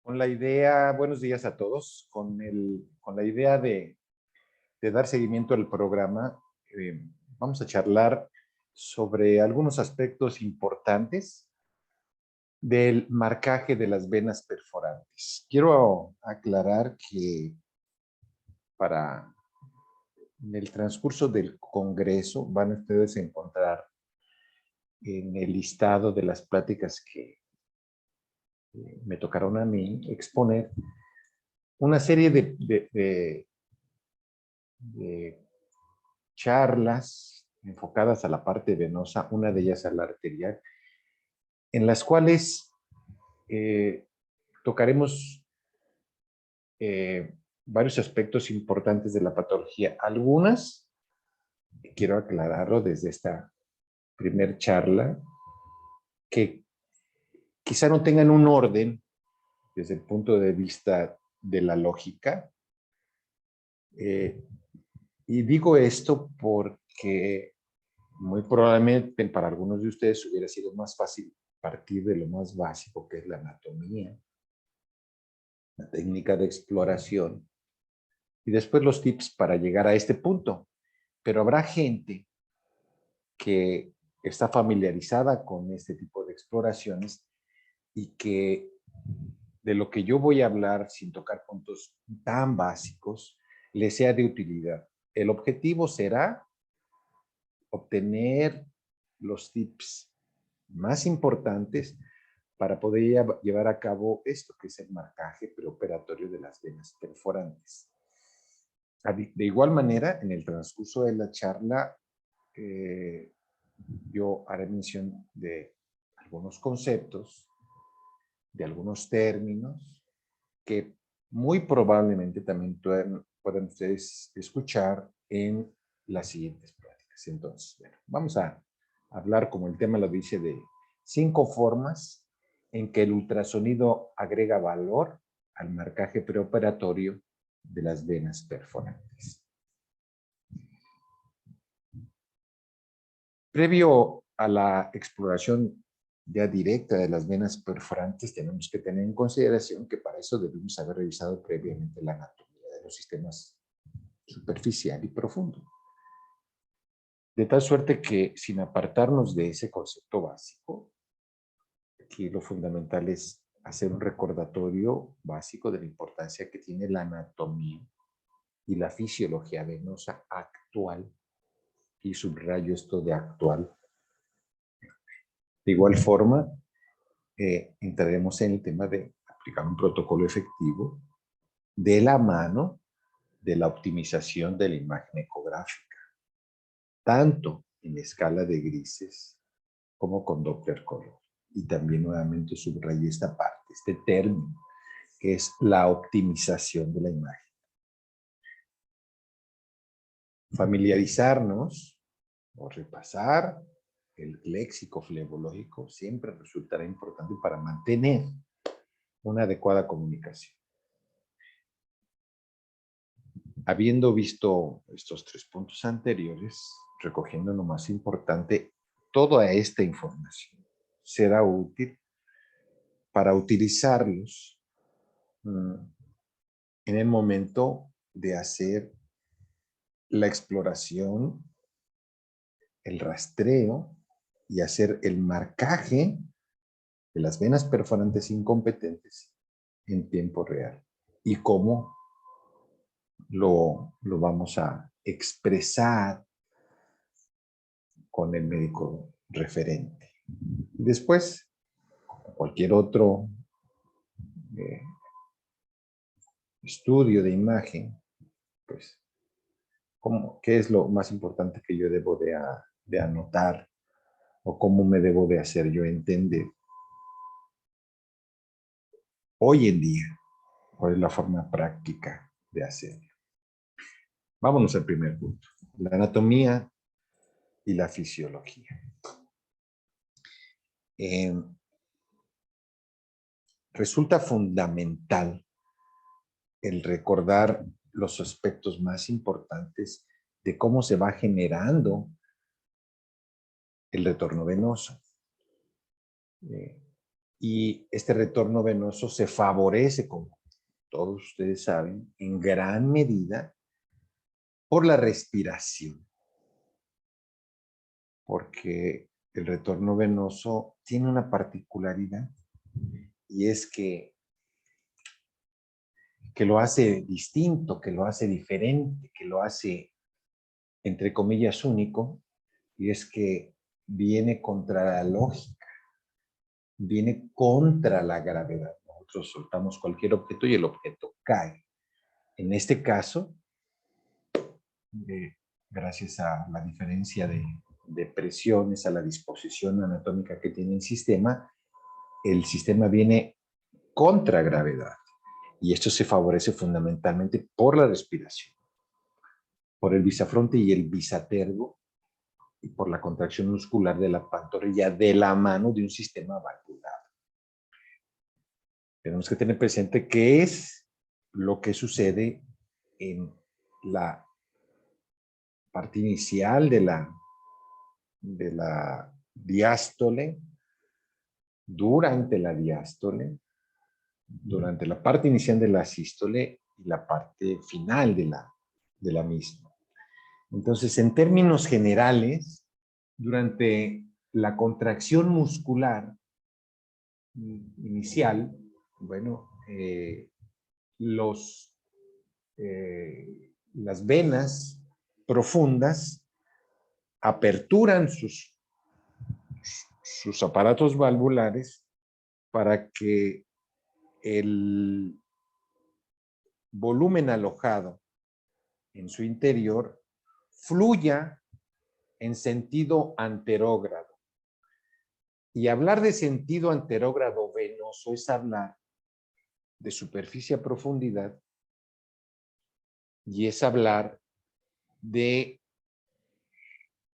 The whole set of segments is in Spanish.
Con la idea, buenos días a todos, con la idea de dar seguimiento al programa, vamos a charlar sobre algunos aspectos importantes del marcaje de las venas perforantes. Quiero aclarar que para en el transcurso del Congreso van ustedes a encontrar en el listado de las pláticas que me tocaron a mí exponer una serie de charlas enfocadas a la parte venosa, una de ellas a la arterial, en las cuales tocaremos varios aspectos importantes de la patología. Algunas, quiero aclararlo desde esta primer charla, que quizá no tengan un orden desde el punto de vista de la lógica. Y digo esto porque muy probablemente para algunos de ustedes hubiera sido más fácil partir de lo más básico, que es la anatomía, la técnica de exploración, y después los tips para llegar a este punto. Pero habrá gente que está familiarizada con este tipo de exploraciones y que de lo que yo voy a hablar sin tocar puntos tan básicos, les sea de utilidad. El objetivo será obtener los tips más importantes para poder llevar a cabo esto que es el marcaje preoperatorio de las venas perforantes. De igual manera, en el transcurso de la charla, yo haré mención de algunos conceptos, de algunos términos, que muy probablemente también puedan ustedes escuchar en las siguientes pláticas. Entonces, bueno, vamos a hablar, como el tema lo dice, de 5 formas en que el ultrasonido agrega valor al marcaje preoperatorio de las venas perforantes. Previo a la exploración ya directa de las venas perforantes, tenemos que tener en consideración que para eso debemos haber revisado previamente la anatomía de los sistemas superficial y profundo. De tal suerte que, sin apartarnos de ese concepto básico, aquí lo fundamental es hacer un recordatorio básico de la importancia que tiene la anatomía y la fisiología venosa actual, y subrayo esto de actual. De igual forma, entraremos en el tema de aplicar un protocolo efectivo de la mano de la optimización de la imagen ecográfica, tanto en escala de grises como con Doppler color. Y también nuevamente subrayé esta parte, este término, que es la optimización de la imagen. Familiarizarnos o repasar el léxico flebológico siempre resultará importante para mantener una adecuada comunicación. Habiendo visto estos 3 puntos anteriores, recogiendo lo más importante, toda esta información será útil para utilizarlos en el momento de hacer la exploración, el rastreo y hacer el marcaje de las venas perforantes incompetentes en tiempo real. Y cómo lo vamos a expresar con el médico referente. Después, cualquier otro estudio de imagen, pues, ¿qué es lo más importante que yo debo de anotar? ¿O cómo me debo de hacer yo entender? Hoy en día, ¿cuál es la forma práctica de hacerlo? Vámonos al primer punto, la anatomía y la fisiología. Resulta fundamental el recordar los aspectos más importantes de cómo se va generando el retorno venoso. Y este retorno venoso se favorece, como todos ustedes saben, en gran medida por la respiración, porque el retorno venoso tiene una particularidad y es que lo hace distinto, que lo hace diferente, que lo hace, entre comillas, único, y es que viene contra la lógica, viene contra la gravedad. Nosotros soltamos cualquier objeto y el objeto cae. En este caso, gracias a la diferencia de presiones, a la disposición anatómica que tiene el sistema viene contra gravedad. Y esto se favorece fundamentalmente por la respiración, por el bisafronte y el bisatergo, y por la contracción muscular de la pantorrilla de la mano de un sistema valvular. Tenemos que tener presente qué es lo que sucede en la parte inicial de la diástole, durante la diástole, durante la parte inicial de la sístole y la parte final de la misma. Entonces, en términos generales, durante la contracción muscular inicial, bueno, las venas profundas aperturan sus aparatos valvulares para que el volumen alojado en su interior fluya en sentido anterógrado. Y hablar de sentido anterógrado venoso es hablar de superficie a profundidad y es hablar de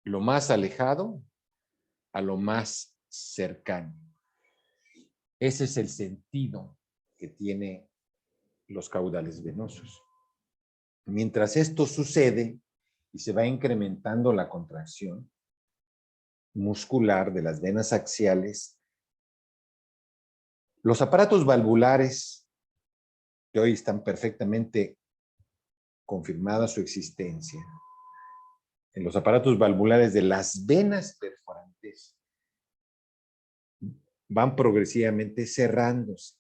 lo más alejado a lo más cercano. Ese es el sentido que tiene los caudales venosos. Mientras esto sucede y se va incrementando la contracción muscular de las venas axiales, los aparatos valvulares, que hoy están perfectamente confirmada su existencia, en los aparatos valvulares de las venas perforantes, van progresivamente cerrándose.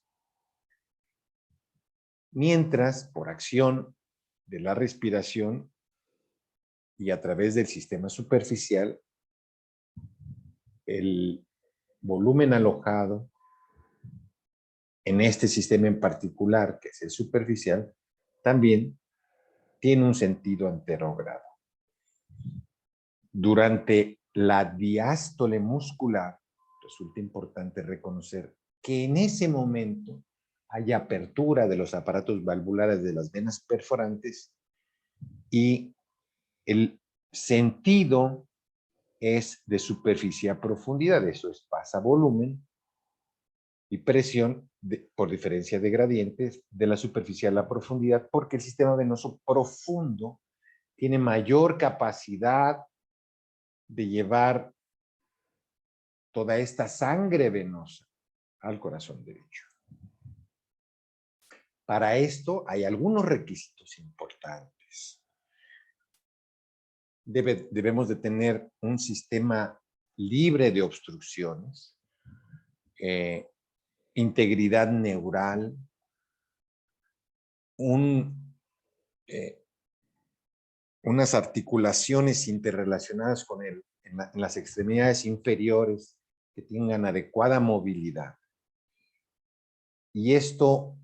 Mientras, por acción de la respiración y a través del sistema superficial, el volumen alojado en este sistema en particular, que es el superficial, también tiene un sentido anterógrado. Durante la diástole muscular, resulta importante reconocer que en ese momento hay apertura de los aparatos valvulares de las venas perforantes y el sentido es de superficie a profundidad, eso es pasa volumen y presión por diferencia de gradientes de la superficie a la profundidad, porque el sistema venoso profundo tiene mayor capacidad de llevar toda esta sangre venosa al corazón derecho. Para esto hay algunos requisitos importantes. Debemos de tener un sistema libre de obstrucciones, integridad neural, unas articulaciones interrelacionadas con en las extremidades inferiores que tengan adecuada movilidad. Y esto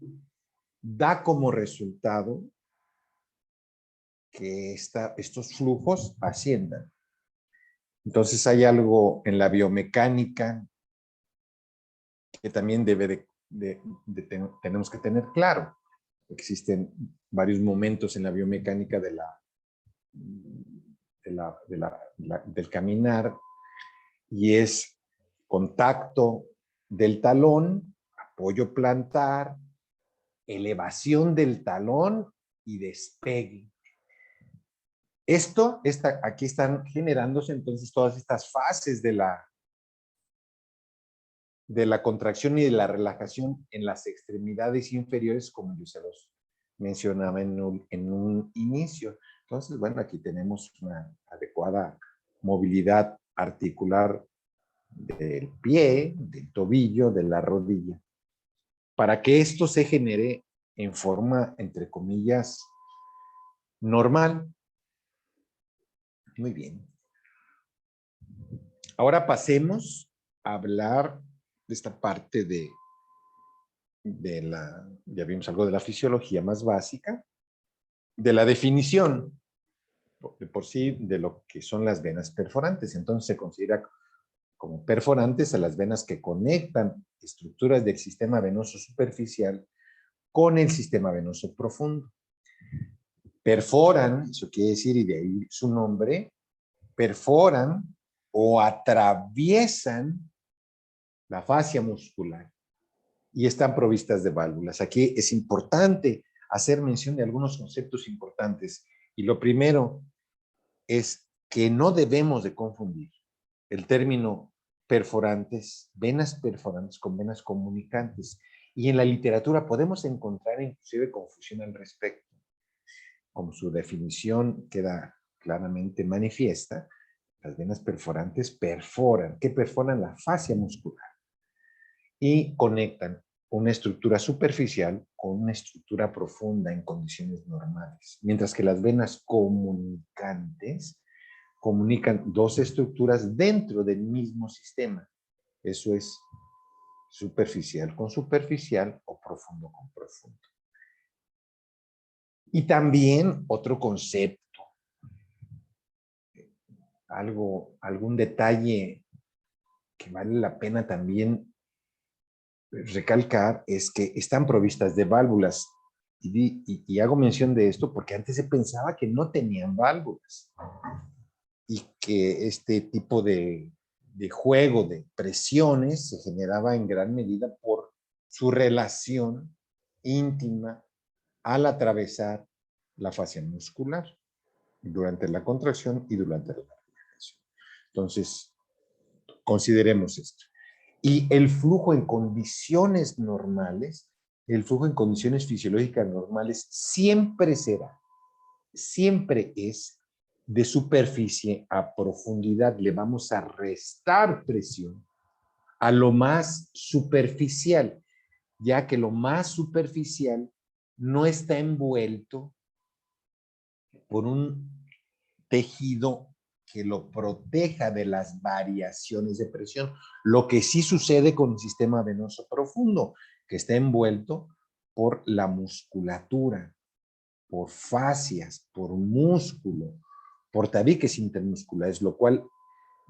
da como resultado que estos flujos asciendan. Entonces hay algo en la biomecánica que también tenemos que tener claro. Existen varios momentos en la biomecánica del caminar y es contacto del talón, apoyo plantar, elevación del talón y despegue. Aquí están generándose entonces todas estas fases de la contracción y de la relajación en las extremidades inferiores, como yo se los mencionaba en un inicio. Entonces, bueno, aquí tenemos una adecuada movilidad articular del pie, del tobillo, de la rodilla, para que esto se genere en forma, entre comillas, normal. Muy bien. Ahora pasemos a hablar de esta parte ya vimos algo de la fisiología más básica, de la definición de por sí de lo que son las venas perforantes. Entonces se considera como perforantes a las venas que conectan estructuras del sistema venoso superficial con el sistema venoso profundo. Perforan, eso quiere decir, y de ahí su nombre, perforan o atraviesan la fascia muscular y están provistas de válvulas. Aquí es importante hacer mención de algunos conceptos importantes. Y lo primero es que no debemos de confundir el término perforantes, venas perforantes con venas comunicantes. Y en la literatura podemos encontrar inclusive confusión al respecto. Como su definición queda claramente manifiesta, las venas perforantes perforan. ¿Qué perforan? La fascia muscular. Y conectan una estructura superficial con una estructura profunda en condiciones normales. Mientras que las venas comunicantes comunican dos estructuras dentro del mismo sistema. Eso es superficial con superficial o profundo con profundo. Y también otro concepto, algún detalle que vale la pena también recalcar es que están provistas de válvulas. Y hago mención de esto porque antes se pensaba que no tenían válvulas y que este tipo de juego de presiones se generaba en gran medida por su relación íntima al atravesar la fascia muscular durante la contracción y durante la relajación. Entonces, consideremos esto. Y el flujo en condiciones normales, el flujo en condiciones fisiológicas normales siempre será, siempre es de superficie a profundidad. Le vamos a restar presión a lo más superficial, ya que lo más superficial no está envuelto por un tejido que lo proteja de las variaciones de presión. Lo que sí sucede con el sistema venoso profundo, que está envuelto por la musculatura, por fascias, por músculo, por tabiques intermusculares, lo cual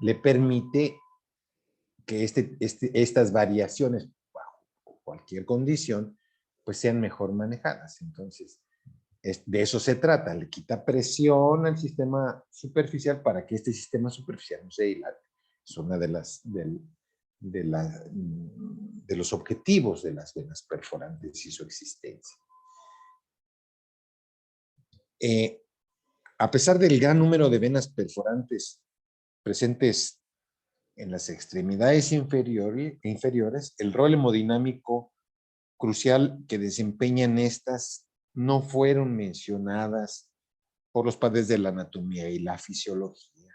le permite que estas variaciones, bajo cualquier condición, pues sean mejor manejadas. Entonces, de eso se trata, le quita presión al sistema superficial para que este sistema superficial no se dilate. Es una de los objetivos de las venas perforantes y su existencia. A pesar del gran número de venas perforantes presentes en las extremidades inferiores, el rol hemodinámico crucial que desempeñan estas no fueron mencionadas por los padres de la anatomía y la fisiología,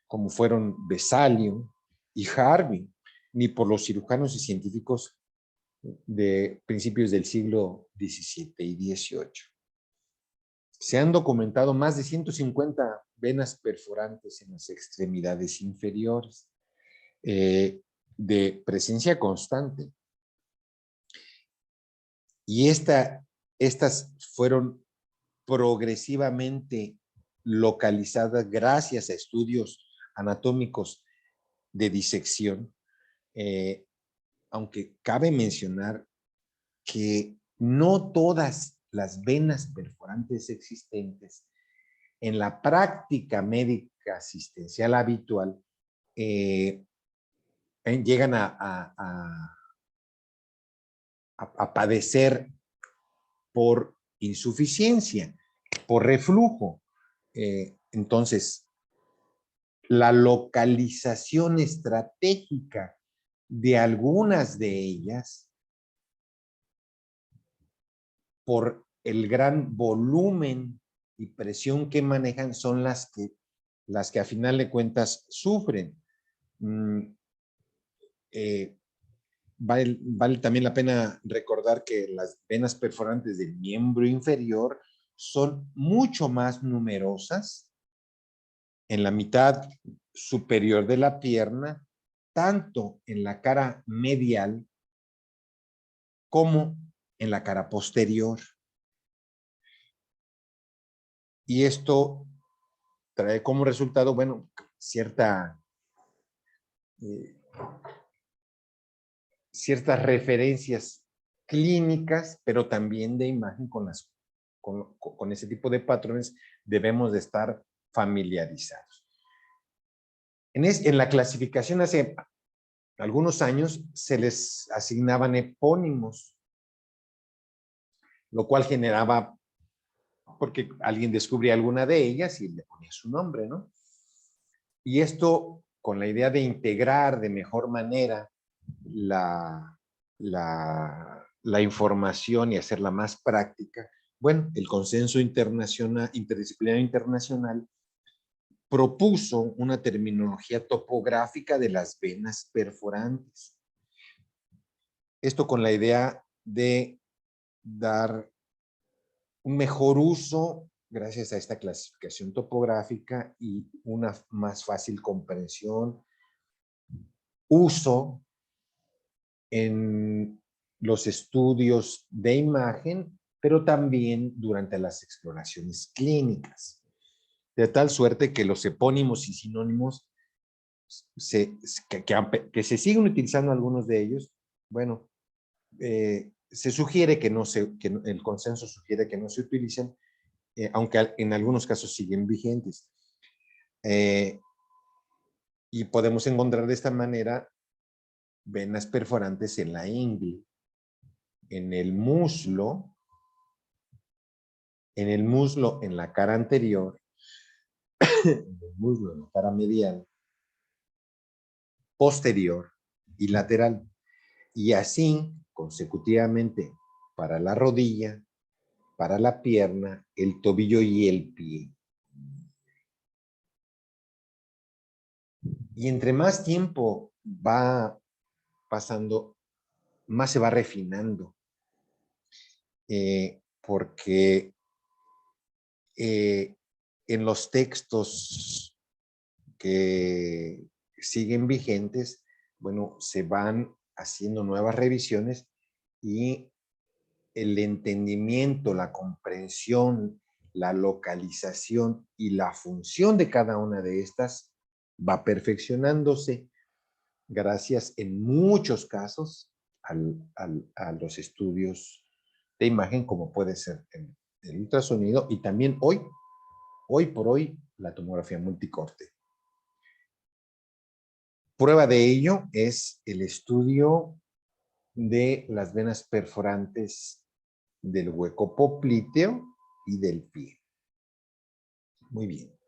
como fueron Vesalio y Harvey, ni por los cirujanos y científicos de principios del siglo XVII y XVIII. Se han documentado más de 150 venas perforantes en las extremidades inferiores de presencia constante. Y estas fueron progresivamente localizadas gracias a estudios anatómicos de disección, aunque cabe mencionar que no todas las venas perforantes existentes en la práctica médica asistencial habitual llegan a padecer por insuficiencia, por reflujo. Entonces, la localización estratégica de algunas de ellas, por el gran volumen y presión que manejan, son las que a final de cuentas sufren. Vale también la pena recordar que las venas perforantes del miembro inferior son mucho más numerosas en la mitad superior de la pierna, tanto en la cara medial como en la cara posterior. Y esto trae como resultado, bueno, ciertas referencias clínicas, pero también de imagen con ese tipo de patrones debemos de estar familiarizados. En la clasificación hace algunos años se les asignaban epónimos, lo cual generaba, porque alguien descubría alguna de ellas y le ponía su nombre, ¿no? Y esto con la idea de integrar de mejor manera la información y hacerla más práctica. Bueno, el consenso interdisciplinario internacional propuso una terminología topográfica de las venas perforantes. Esto con la idea de dar un mejor uso gracias a esta clasificación topográfica y una más fácil comprensión, uso en los estudios de imagen, pero también durante las exploraciones clínicas. De tal suerte que los epónimos y sinónimos que se siguen utilizando algunos de ellos, bueno, se sugiere que el consenso sugiere que no se utilicen, aunque en algunos casos siguen vigentes. Y podemos encontrar de esta manera venas perforantes en la ingle, en el muslo, en la cara anterior, en el muslo, en la cara medial, posterior y lateral. Y así, consecutivamente, para la rodilla, para la pierna, el tobillo y el pie. Y entre más tiempo va pasando, más se va refinando. Porque en los textos que siguen vigentes, bueno, se van haciendo nuevas revisiones y el entendimiento, la comprensión, la localización y la función de cada una de estas va perfeccionándose gracias en muchos casos a los estudios de imagen, como puede ser el ultrasonido y también hoy por hoy la tomografía multicorte. Prueba de ello es el estudio de las venas perforantes del hueco popliteo y del pie. Muy bien.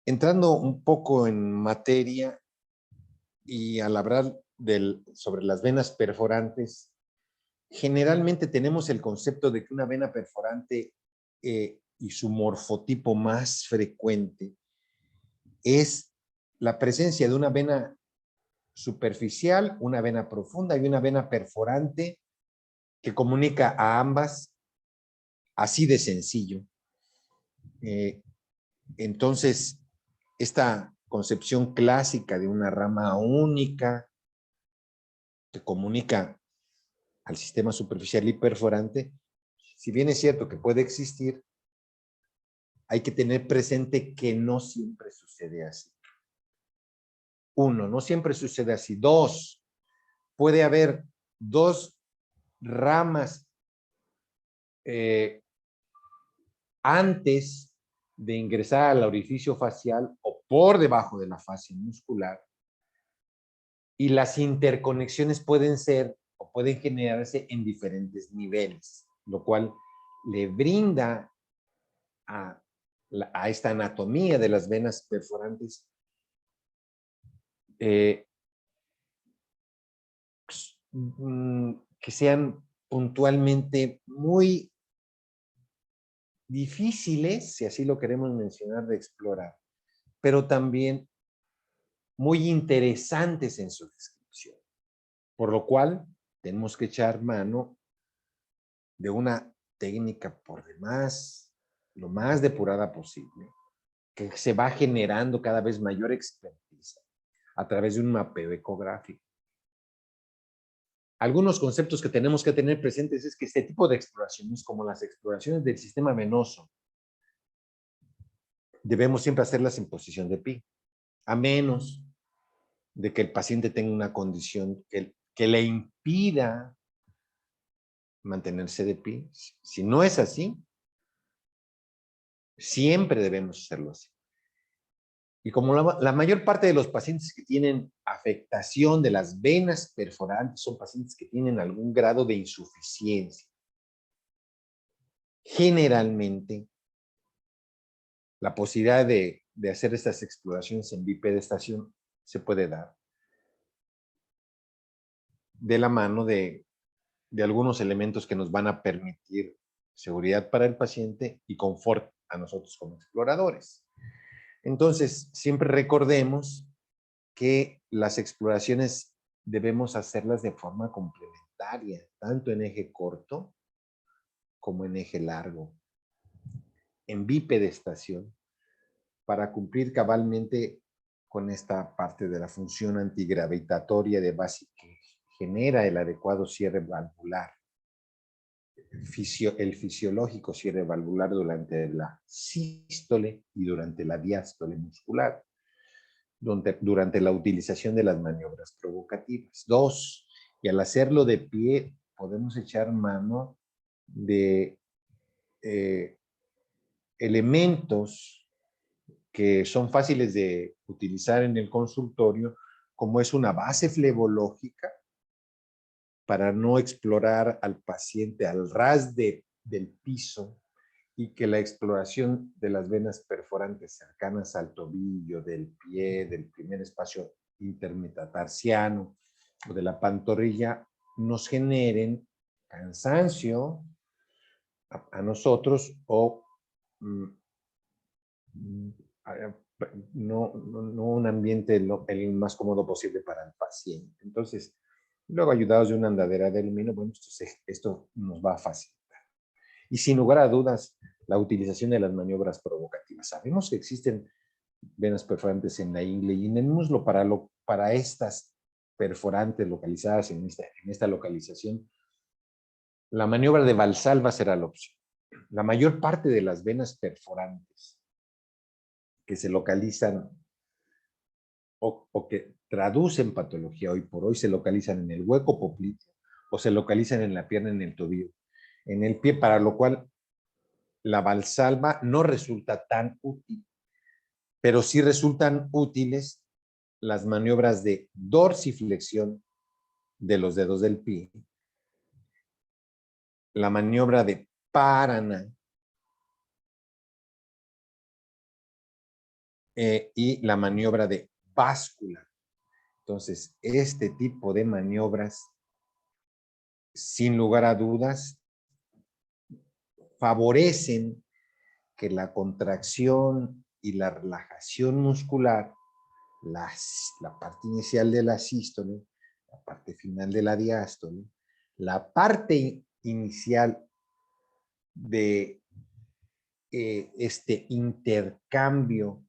Entrando un poco en materia y al hablar sobre las venas perforantes, generalmente tenemos el concepto de que una vena perforante y su morfotipo más frecuente es la presencia de una vena superficial, una vena profunda y una vena perforante que comunica a ambas así de sencillo. Entonces, esta concepción clásica de una rama única que comunica al sistema superficial y perforante, si bien es cierto que puede existir, hay que tener presente que no siempre sucede así. Uno, no siempre sucede así. Dos, puede haber dos ramas antes de ingresar al orificio facial o por debajo de la fascia muscular, y las interconexiones pueden ser o pueden generarse en diferentes niveles, lo cual le brinda a esta anatomía de las venas perforantes que sean puntualmente muy difíciles, si así lo queremos mencionar, de explorar, pero también muy interesantes en su descripción. Por lo cual, tenemos que echar mano de una técnica por demás, lo más depurada posible, que se va generando cada vez mayor expertise a través de un mapeo ecográfico. Algunos conceptos que tenemos que tener presentes es que este tipo de exploraciones, como las exploraciones del sistema venoso, debemos siempre hacerlas en posición de pie, a menos de que el paciente tenga una condición que le impida mantenerse de pie. Si no es así, siempre debemos hacerlo así. Y como la mayor parte de los pacientes que tienen afectación de las venas perforantes son pacientes que tienen algún grado de insuficiencia, generalmente la posibilidad de hacer estas exploraciones en bipedestación se puede dar de la mano de algunos elementos que nos van a permitir seguridad para el paciente y confort a nosotros como exploradores. Entonces, siempre recordemos que las exploraciones debemos hacerlas de forma complementaria, tanto en eje corto como en eje largo, en bipedestación, para cumplir cabalmente con esta parte de la función antigravitatoria de base que genera el adecuado cierre valvular, el fisiológico cierre valvular durante la sístole y durante la diástole muscular, durante la utilización de las maniobras provocativas. 2, y al hacerlo de pie, podemos echar mano de elementos que son fáciles de utilizar en el consultorio, como es una base flebológica, para no explorar al paciente al ras del piso y que la exploración de las venas perforantes cercanas al tobillo, del pie, del primer espacio intermetatarsiano o de la pantorrilla nos generen cansancio a nosotros o no un ambiente el más cómodo posible para el paciente. Entonces, luego ayudados de una andadera de aluminio, bueno, esto nos va a facilitar. Y sin lugar a dudas, la utilización de las maniobras provocativas. Sabemos que existen venas perforantes en la ingle y en el muslo para estas perforantes localizadas en esta localización. La maniobra de Valsalva será la opción. La mayor parte de las venas perforantes que se localizan o que traducen patología hoy por hoy se localizan en el hueco popliteo o se localizan en la pierna, en el tobillo, en el pie, para lo cual la Valsalva no resulta tan útil, pero sí resultan útiles las maniobras de dorsiflexión de los dedos del pie, la maniobra de Paraná y la maniobra de báscula. Entonces, este tipo de maniobras, sin lugar a dudas, favorecen que la contracción y la relajación muscular, la parte inicial de la sístole, la parte final de la diástole, la parte inicial de este intercambio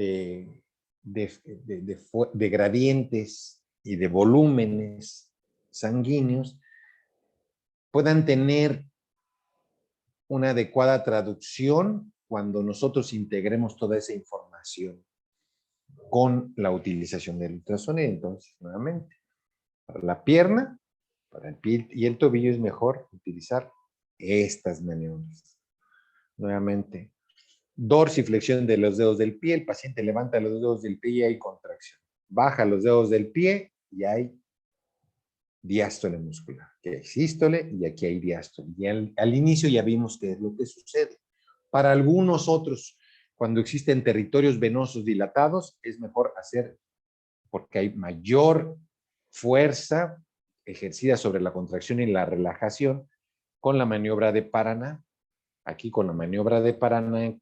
de gradientes y de volúmenes sanguíneos, puedan tener una adecuada traducción cuando nosotros integremos toda esa información con la utilización del ultrasonido. Entonces, nuevamente, para la pierna, para el pie y el tobillo es mejor utilizar estas maniobras. Nuevamente, dorsiflexión de los dedos del pie, el paciente levanta los dedos del pie y hay contracción. Baja los dedos del pie y hay diástole muscular. Aquí hay sístole y aquí hay diástole. Y al inicio ya vimos qué es lo que sucede. Para algunos otros, cuando existen territorios venosos dilatados, es mejor hacer porque hay mayor fuerza ejercida sobre la contracción y la relajación con la maniobra de Paraná. Aquí con la maniobra de Paraná,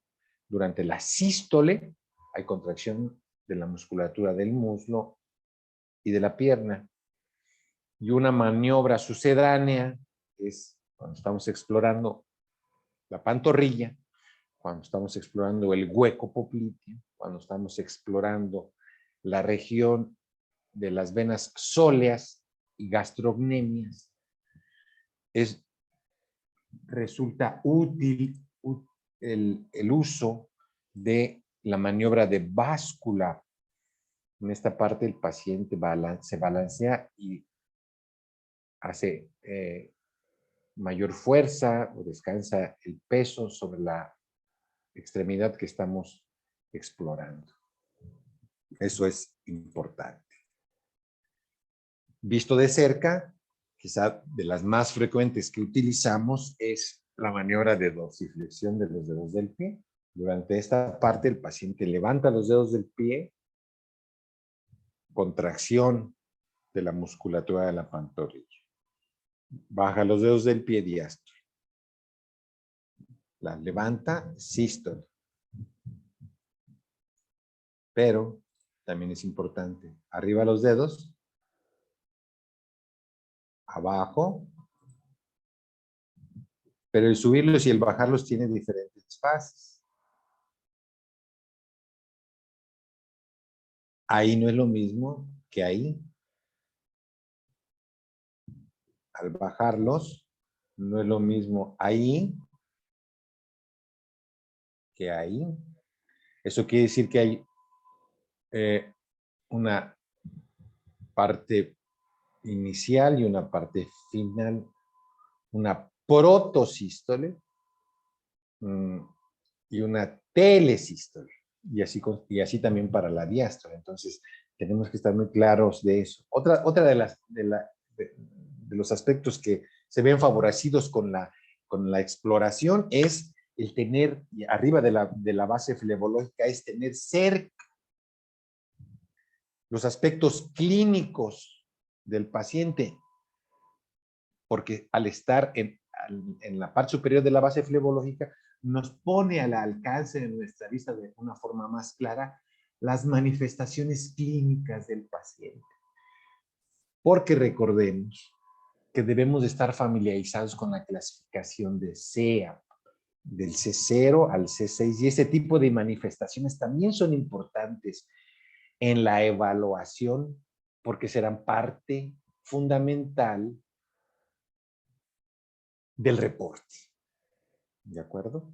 durante la sístole, hay contracción de la musculatura del muslo y de la pierna. Y una maniobra sucedánea es cuando estamos explorando la pantorrilla, cuando estamos explorando el hueco popliteo, cuando estamos explorando la región de las venas sóleas y gastrocnemias. Resulta útil el uso de la maniobra de báscula. En esta parte el paciente se balancea y hace mayor fuerza o descansa el peso sobre la extremidad que estamos explorando. Eso es importante. Visto de cerca, quizá de las más frecuentes que utilizamos es la maniobra de dorsiflexión de los dedos del pie. Durante esta parte el paciente levanta los dedos del pie, contracción de la musculatura de la pantorrilla. Baja los dedos del pie, diástole. La levanta, sístole. Pero también es importante, arriba los dedos, abajo, pero el subirlos y el bajarlos tiene diferentes fases. Ahí no es lo mismo que ahí. Al bajarlos, no es lo mismo ahí que ahí. Eso quiere decir que hay una parte inicial y una parte final, una protosístole y una telesístole. Y así también para la diástole. Entonces, tenemos que estar muy claros de eso. Otra de los aspectos que se ven favorecidos con la exploración es el tener, arriba de la base flebológica, es tener cerca los aspectos clínicos del paciente, porque al estar en la parte superior de la base flebológica, nos pone al alcance de nuestra vista de una forma más clara las manifestaciones clínicas del paciente. Porque recordemos que debemos estar familiarizados con la clasificación de SEA, del C0 al C6, y ese tipo de manifestaciones también son importantes en la evaluación porque serán parte fundamental del reporte. ¿De acuerdo?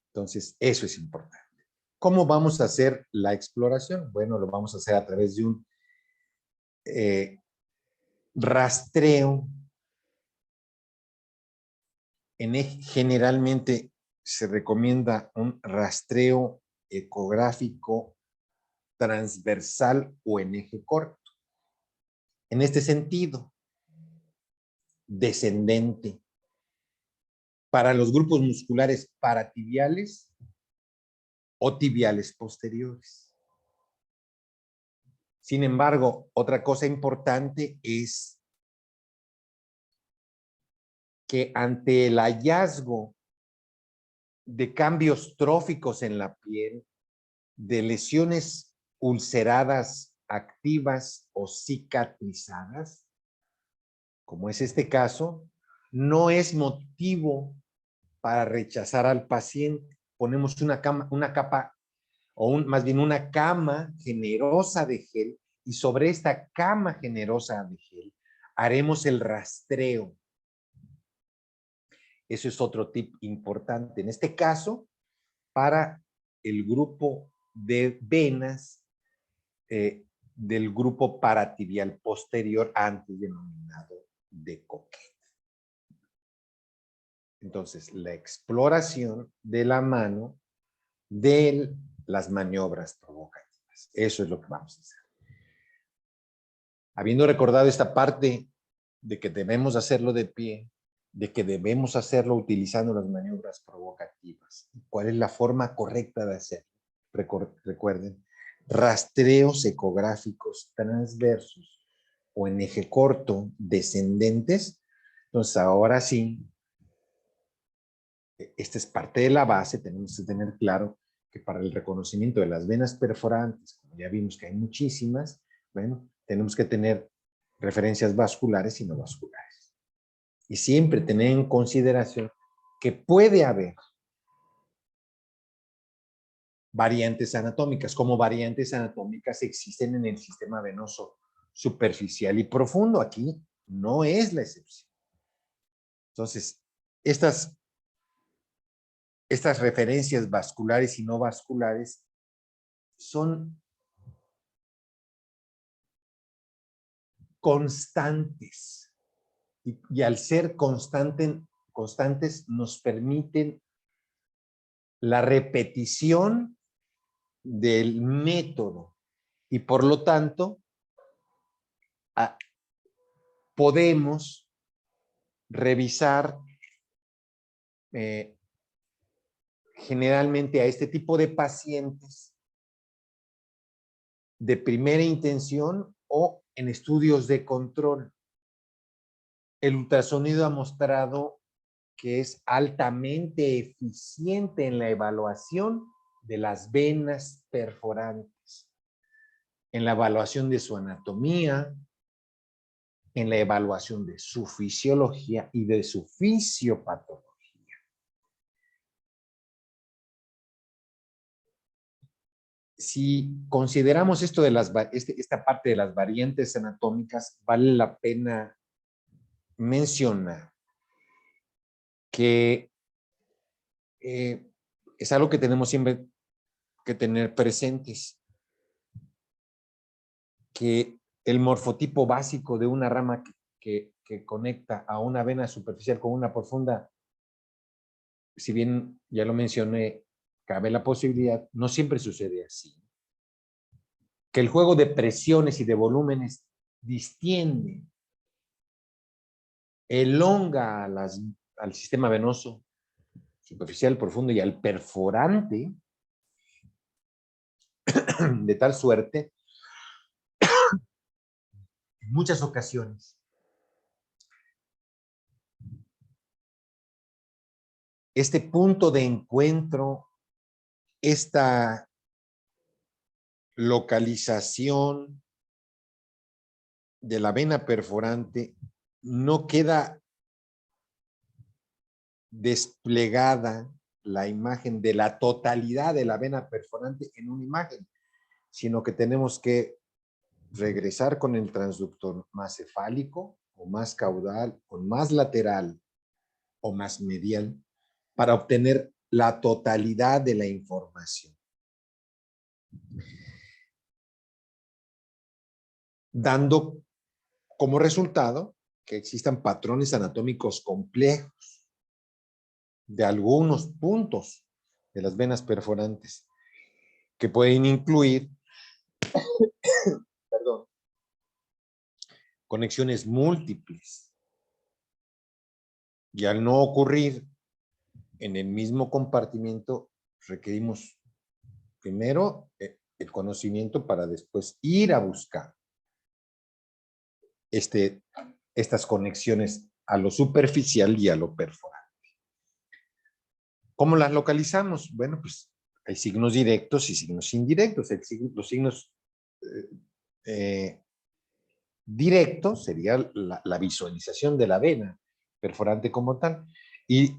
Entonces, eso es importante. ¿Cómo vamos a hacer la exploración? Bueno, lo vamos a hacer a través de un rastreo. Generalmente se recomienda un rastreo ecográfico transversal o en eje corto. En este sentido, descendente. Para los grupos musculares paratibiales o tibiales posteriores. Sin embargo, otra cosa importante es que ante el hallazgo de cambios tróficos en la piel, de lesiones ulceradas activas o cicatrizadas, como es este caso, no es motivo para rechazar al paciente. Ponemos una capa, o más bien una cama generosa de gel, y sobre esta cama generosa de gel haremos el rastreo. Eso es otro tip importante. En este caso, para el grupo de venas del grupo paratibial posterior, antes denominado de Coquet. Entonces, la exploración de la mano de las maniobras provocativas. Eso es lo que vamos a hacer. Habiendo recordado esta parte de que debemos hacerlo de pie, de que debemos hacerlo utilizando las maniobras provocativas, ¿cuál es la forma correcta de hacerlo? Recuerden, rastreos ecográficos transversos o en eje corto descendentes, entonces ahora sí, esta es parte de la base, tenemos que tener claro que para el reconocimiento de las venas perforantes, como ya vimos que hay muchísimas, bueno, tenemos que tener referencias vasculares y no vasculares. Y siempre tener en consideración que puede haber variantes anatómicas. Como variantes anatómicas existen en el sistema venoso superficial y profundo. Aquí no es la excepción. Entonces, estas referencias vasculares y no vasculares son constantes. Y al ser constantes nos permiten la repetición del método y por lo tanto podemos revisar generalmente a este tipo de pacientes de primera intención o en estudios de control. El ultrasonido ha mostrado que es altamente eficiente en la evaluación de las venas perforantes, en la evaluación de su anatomía, en la evaluación de su fisiología y de su fisiopatología. Si consideramos esto de esta parte de las variantes anatómicas, vale la pena mencionar que es algo que tenemos siempre que tener presentes, que el morfotipo básico de una rama que conecta a una vena superficial con una profunda, si bien ya lo mencioné, cabe la posibilidad, no siempre sucede así. Que el juego de presiones y de volúmenes distiende, elonga al sistema venoso superficial, profundo y al perforante, de tal suerte, en muchas ocasiones, este punto de encuentro, esta localización de la vena perforante no queda desplegada la imagen de la totalidad de la vena perforante en una imagen, sino que tenemos que regresar con el transductor más cefálico o más caudal o más lateral o más medial para obtener la totalidad de la información. Dando como resultado que existan patrones anatómicos complejos de algunos puntos de las venas perforantes que pueden incluir, perdón, conexiones múltiples. Y al no ocurrir en el mismo compartimiento, requerimos primero el conocimiento para después ir a buscar estas conexiones a lo superficial y a lo perforante. ¿Cómo las localizamos? Bueno, pues hay signos directos y signos indirectos. Los signos directos sería la visualización de la vena perforante como tal. Y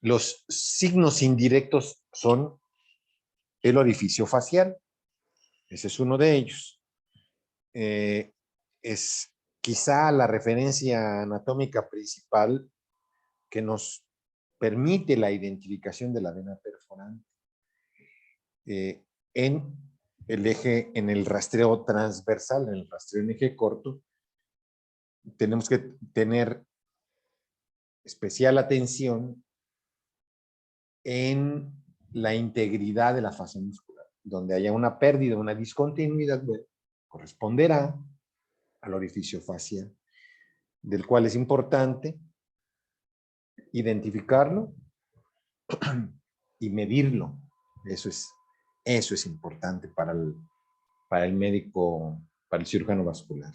los signos indirectos son el orificio facial. Ese es uno de ellos. Es quizá la referencia anatómica principal que nos permite la identificación de la vena perforante. En el eje, en el rastreo transversal, en el rastreo en eje corto, tenemos que tener especial atención en la integridad de la fase muscular. Donde haya una pérdida, una discontinuidad, bueno, corresponderá al orificio facial, del cual es importante identificarlo y medirlo. Eso es importante para el médico, para el cirujano vascular.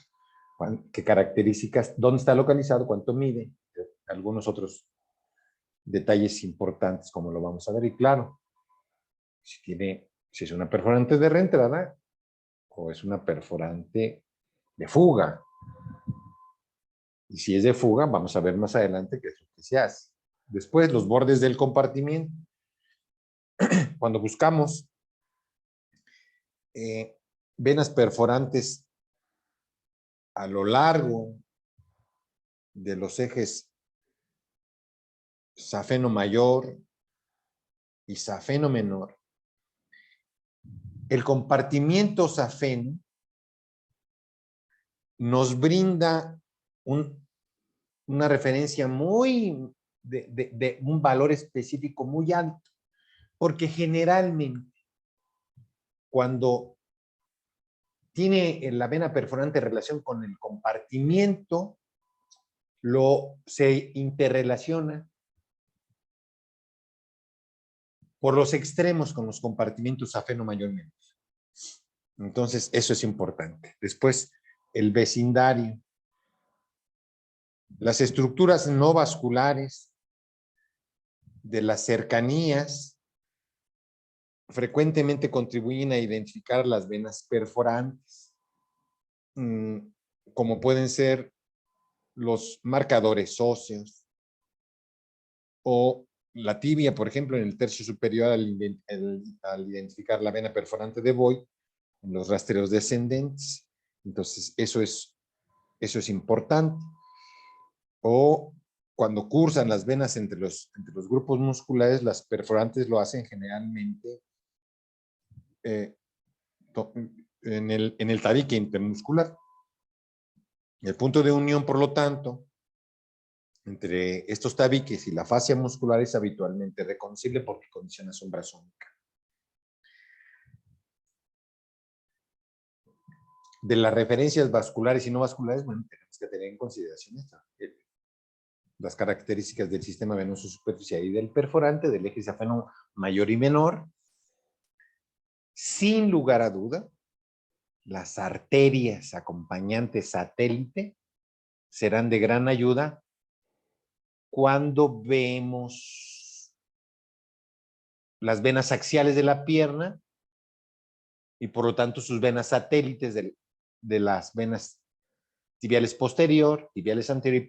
qué características, dónde está localizado, cuánto mide, algunos otros detalles importantes como lo vamos a ver. Y claro, si es una perforante de reentrada o es una perforante de fuga. Y si es de fuga, vamos a ver más adelante qué es lo que se hace. Después, los bordes del compartimiento. Cuando buscamos venas perforantes a lo largo de los ejes safeno mayor y safeno menor, el compartimiento safeno nos brinda una referencia de un valor específico muy alto, porque generalmente cuando tiene la vena perforante relación con el compartimiento, se interrelaciona por los extremos con los compartimientos safeno mayor menor. Entonces, eso es importante. Después, el vecindario. Las estructuras no vasculares de las cercanías frecuentemente contribuyen a identificar las venas perforantes, como pueden ser los marcadores óseos o la tibia, por ejemplo, en el tercio superior al identificar la vena perforante de Voigt, en los rastreos descendentes. Entonces, eso es importante. O cuando cursan las venas entre los grupos musculares, las perforantes lo hacen generalmente en el tabique intermuscular. El punto de unión, por lo tanto, entre estos tabiques y la fascia muscular es habitualmente reconocible porque condiciona sombra sónica. De las referencias vasculares y no vasculares, bueno, tenemos que tener en consideración esto. Las características del sistema venoso superficial y del perforante, del eje safeno mayor y menor. Sin lugar a duda, las arterias acompañantes satélite serán de gran ayuda cuando vemos las venas axiales de la pierna y por lo tanto sus venas satélites de las venas tibiales posterior, tibiales anterior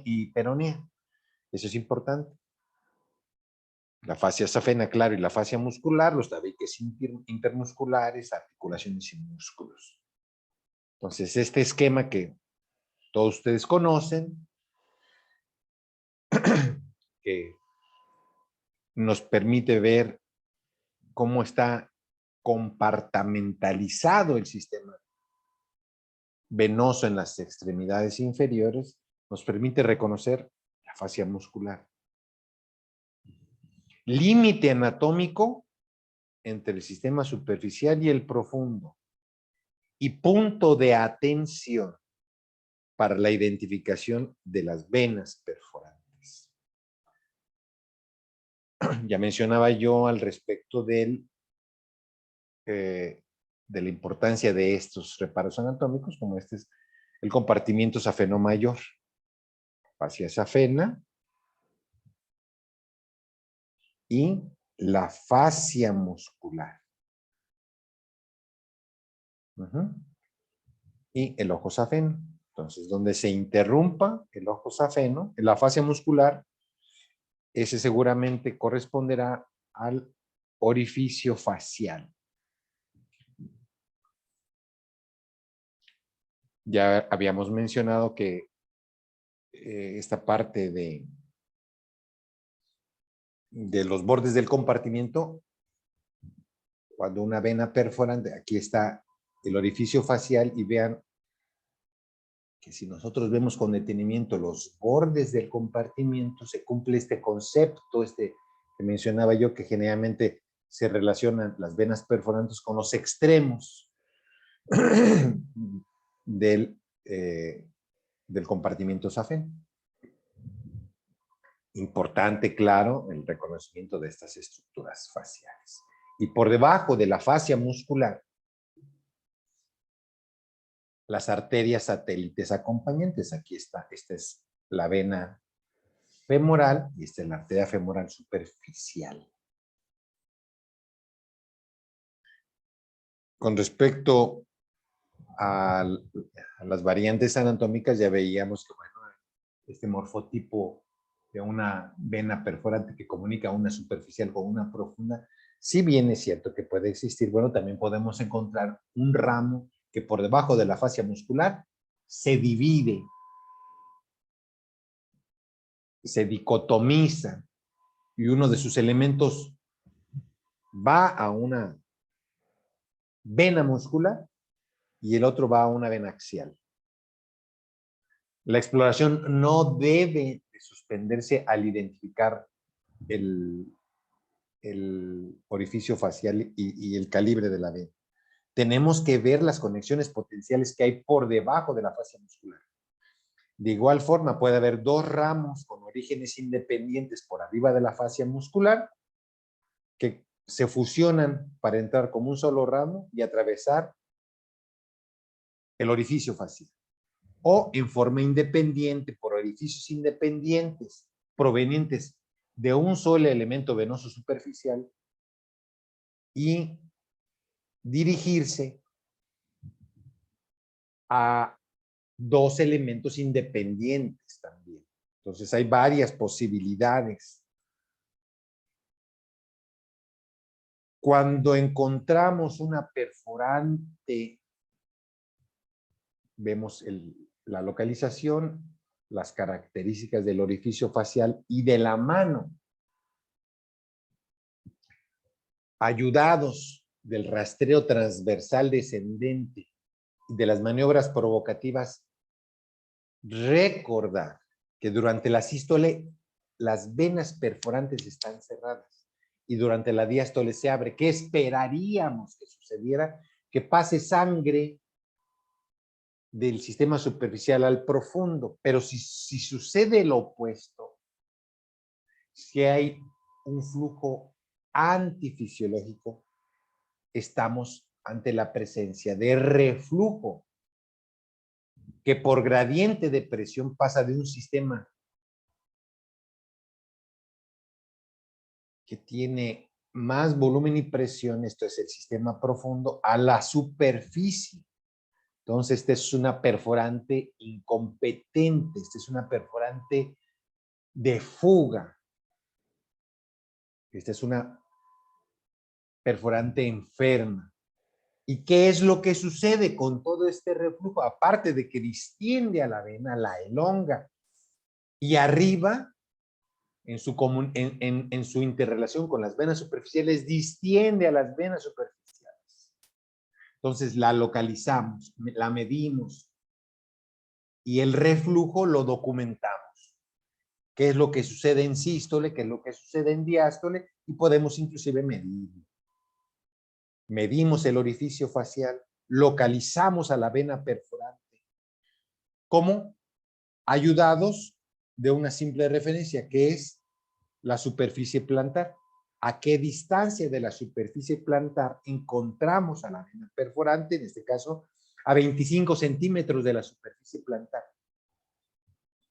y peronea. Eso es importante. La fascia safena, claro, y la fascia muscular, los tabiques intermusculares, articulaciones y músculos. Entonces, este esquema que todos ustedes conocen, que nos permite ver cómo está compartamentalizado el sistema venoso en las extremidades inferiores, nos permite reconocer la fascia muscular. Límite anatómico entre el sistema superficial y el profundo. Y punto de atención para la identificación de las venas perforantes. Ya mencionaba yo al respecto de la importancia de estos reparos anatómicos, como este es el compartimiento safeno mayor. Fascia safena y la fascia muscular. Y el ojo safeno. Entonces, donde se interrumpa el ojo safeno, en la fascia muscular, ese seguramente corresponderá al orificio facial. Ya habíamos mencionado que esta parte de los bordes del compartimiento, cuando una vena perforante, aquí está el orificio facial y vean que si nosotros vemos con detenimiento los bordes del compartimiento, se cumple este concepto, que mencionaba yo, que generalmente se relacionan las venas perforantes con los extremos del compartimiento safeno. Importante, claro, el reconocimiento de estas estructuras faciales. Y por debajo de la fascia muscular las arterias satélites acompañantes. Aquí está, esta es la vena femoral y esta es la arteria femoral superficial. Con respecto a las variantes anatómicas, ya veíamos que, bueno, este morfotipo de una vena perforante que comunica una superficial con una profunda, si bien es cierto que puede existir, bueno, también podemos encontrar un ramo que por debajo de la fascia muscular se divide, se dicotomiza, y uno de sus elementos va a una vena muscular y el otro va a una vena axial. La exploración no debe de suspenderse al identificar el orificio facial y el calibre de la vena. Tenemos que ver las conexiones potenciales que hay por debajo de la fascia muscular. De igual forma, puede haber dos ramos con orígenes independientes por arriba de la fascia muscular que se fusionan para entrar como un solo ramo y atravesar el orificio facial. O en forma independiente, por orificios independientes provenientes de un solo elemento venoso superficial y dirigirse a dos elementos independientes también. Entonces hay varias posibilidades. Cuando encontramos una perforante, vemos la localización, las características del orificio facial y de la mano, ayudados del rastreo transversal descendente y de las maniobras provocativas, recordar que durante la sístole las venas perforantes están cerradas y durante la diástole se abre. ¿Qué esperaríamos que sucediera? Que pase sangre del sistema superficial al profundo, pero si sucede lo opuesto, si hay un flujo antifisiológico, estamos ante la presencia de reflujo, que por gradiente de presión pasa de un sistema que tiene más volumen y presión, esto es el sistema profundo, a la superficie. Entonces, esta es una perforante incompetente, esta es una perforante de fuga. Esta es una perforante enferma. ¿Y qué es lo que sucede con todo este reflujo? Aparte de que distiende a la vena, la elonga, y arriba, en su interrelación con las venas superficiales, distiende a las venas superficiales. Entonces la localizamos, la medimos, y el reflujo lo documentamos. ¿Qué es lo que sucede en sístole? ¿Qué es lo que sucede en diástole? Y podemos inclusive medirlo. Medimos el orificio facial, localizamos a la vena perforante. ¿Cómo? Ayudados de una simple referencia, que es la superficie plantar. ¿A qué distancia de la superficie plantar encontramos a la vena perforante? En este caso, a 25 centímetros de la superficie plantar.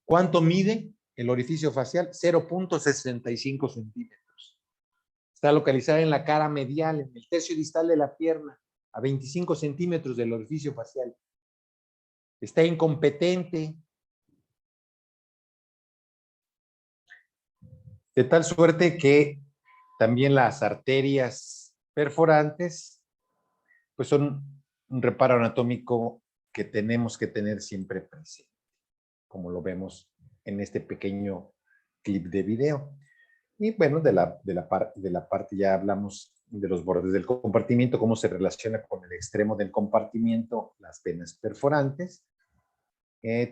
¿Cuánto mide el orificio facial? 0.65 centímetros. Está localizada en la cara medial, en el tercio distal de la pierna, a 25 centímetros del orificio facial. Está incompetente. De tal suerte que también las arterias perforantes, pues son un reparo anatómico que tenemos que tener siempre presente, como lo vemos en este pequeño clip de video. Y bueno, de la parte ya hablamos de los bordes del compartimiento, cómo se relaciona con el extremo del compartimiento las venas perforantes,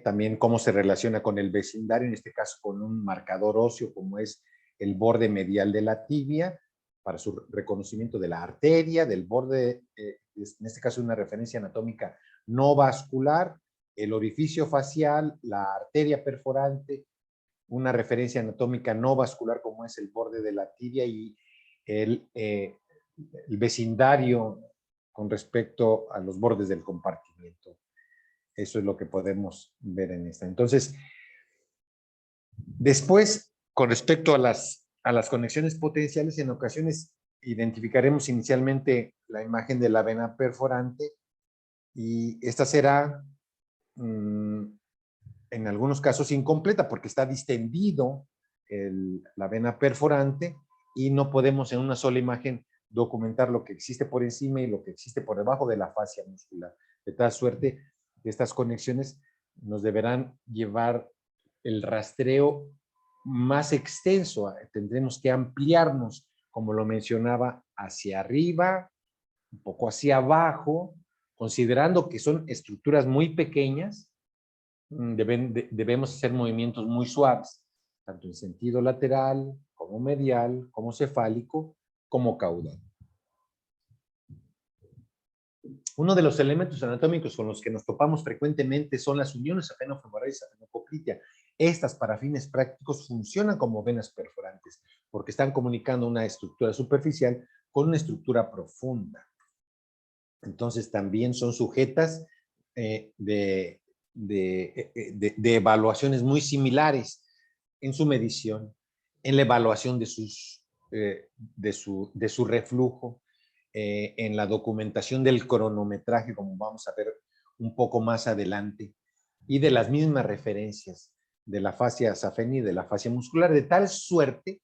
también cómo se relaciona con el vecindario, en este caso con un marcador óseo como es el borde medial de la tibia, para su reconocimiento de la arteria, del borde, en este caso una referencia anatómica no vascular, el orificio facial, la arteria perforante, una referencia anatómica no vascular como es el borde de la tibia y el vecindario con respecto a los bordes del compartimiento. Eso es lo que podemos ver en esta. Entonces, después, con respecto a las conexiones potenciales, en ocasiones identificaremos inicialmente la imagen de la vena perforante y esta será, en algunos casos, incompleta porque está distendido la vena perforante y no podemos en una sola imagen documentar lo que existe por encima y lo que existe por debajo de la fascia muscular. De tal suerte que estas conexiones nos deberán llevar el rastreo más extenso. Tendremos que ampliarnos, como lo mencionaba, hacia arriba, un poco hacia abajo, considerando que son estructuras muy pequeñas. Debemos hacer movimientos muy suaves, tanto en sentido lateral, como medial, como cefálico, como caudal. Uno de los elementos anatómicos con los que nos topamos frecuentemente son las uniones safenofemorales y safenopoclitea. Estas, para fines prácticos, funcionan como venas perforantes, porque están comunicando una estructura superficial con una estructura profunda. Entonces, también son sujetas de evaluaciones muy similares en su medición, en la evaluación de su reflujo, en la documentación del cronometraje, como vamos a ver un poco más adelante, y de las mismas referencias de la fascia safena y de la fascia muscular, de tal suerte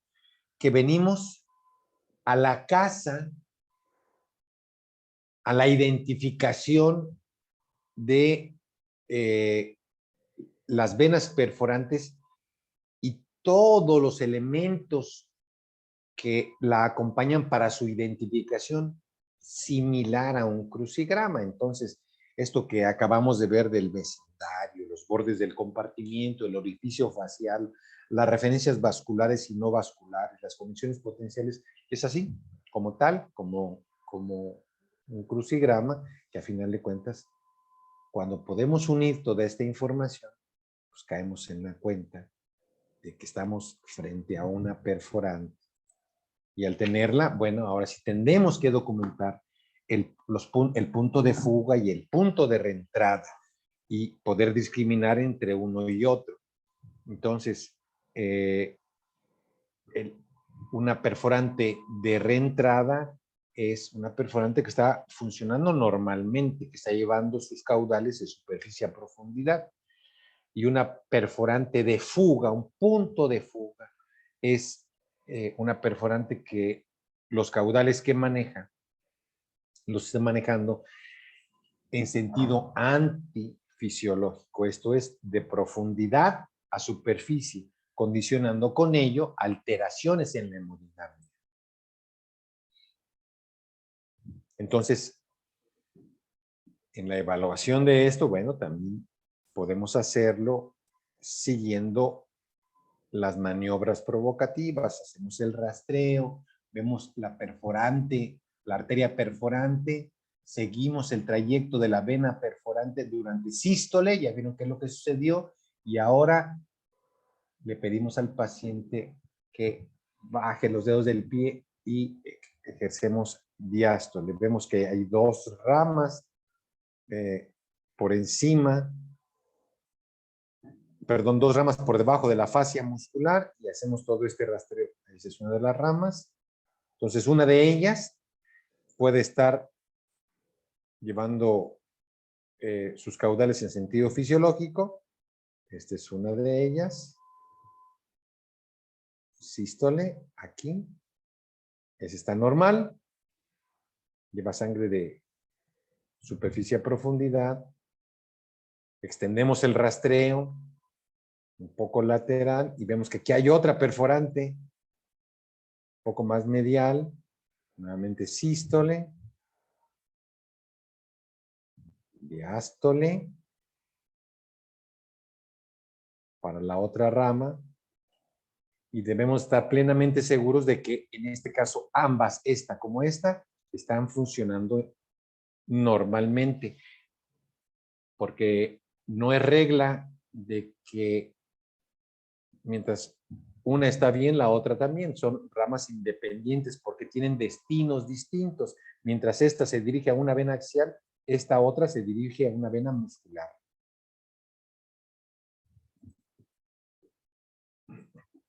que venimos a la casa, a la identificación de las venas perforantes y todos los elementos que la acompañan para su identificación similar a un crucigrama. Entonces, esto que acabamos de ver del vecindario, los bordes del compartimiento, el orificio facial, las referencias vasculares y no vasculares, las conexiones potenciales, es así, como tal, como un crucigrama, que a final de cuentas, cuando podemos unir toda esta información, pues caemos en la cuenta de que estamos frente a una perforante. Y al tenerla, bueno, ahora sí tendremos que documentar el punto de fuga y el punto de reentrada y poder discriminar entre uno y otro. Entonces, una perforante de reentrada es una perforante que está funcionando normalmente, que está llevando sus caudales de superficie a profundidad. Y una perforante de fuga, un punto de fuga, es una perforante que los caudales que maneja los está manejando en sentido antifisiológico, esto es, de profundidad a superficie, condicionando con ello alteraciones en la hemodinámica. Entonces, en la evaluación de esto, bueno, también podemos hacerlo siguiendo las maniobras provocativas, hacemos el rastreo, vemos la perforante, la arteria perforante, seguimos el trayecto de la vena perforante durante sístole, ya vieron qué es lo que sucedió, y ahora le pedimos al paciente que baje los dedos del pie y ejercemos diástole. Vemos que hay dos ramas por encima, perdón, dos ramas por debajo de la fascia muscular y hacemos todo este rastreo. Esa es una de las ramas. Entonces, una de ellas puede estar llevando sus caudales en sentido fisiológico. Esta es una de ellas. Sístole, aquí. Esa está normal. Lleva sangre de superficie a profundidad. Extendemos el rastreo un poco lateral y vemos que aquí hay otra perforante, un poco más medial. Nuevamente sístole. Diástole. Para la otra rama. Y debemos estar plenamente seguros de que en este caso ambas, esta como esta, están funcionando normalmente. Porque no es regla de que mientras una está bien, la otra también. Son ramas independientes porque tienen destinos distintos. Mientras esta se dirige a una vena axial, esta otra se dirige a una vena muscular.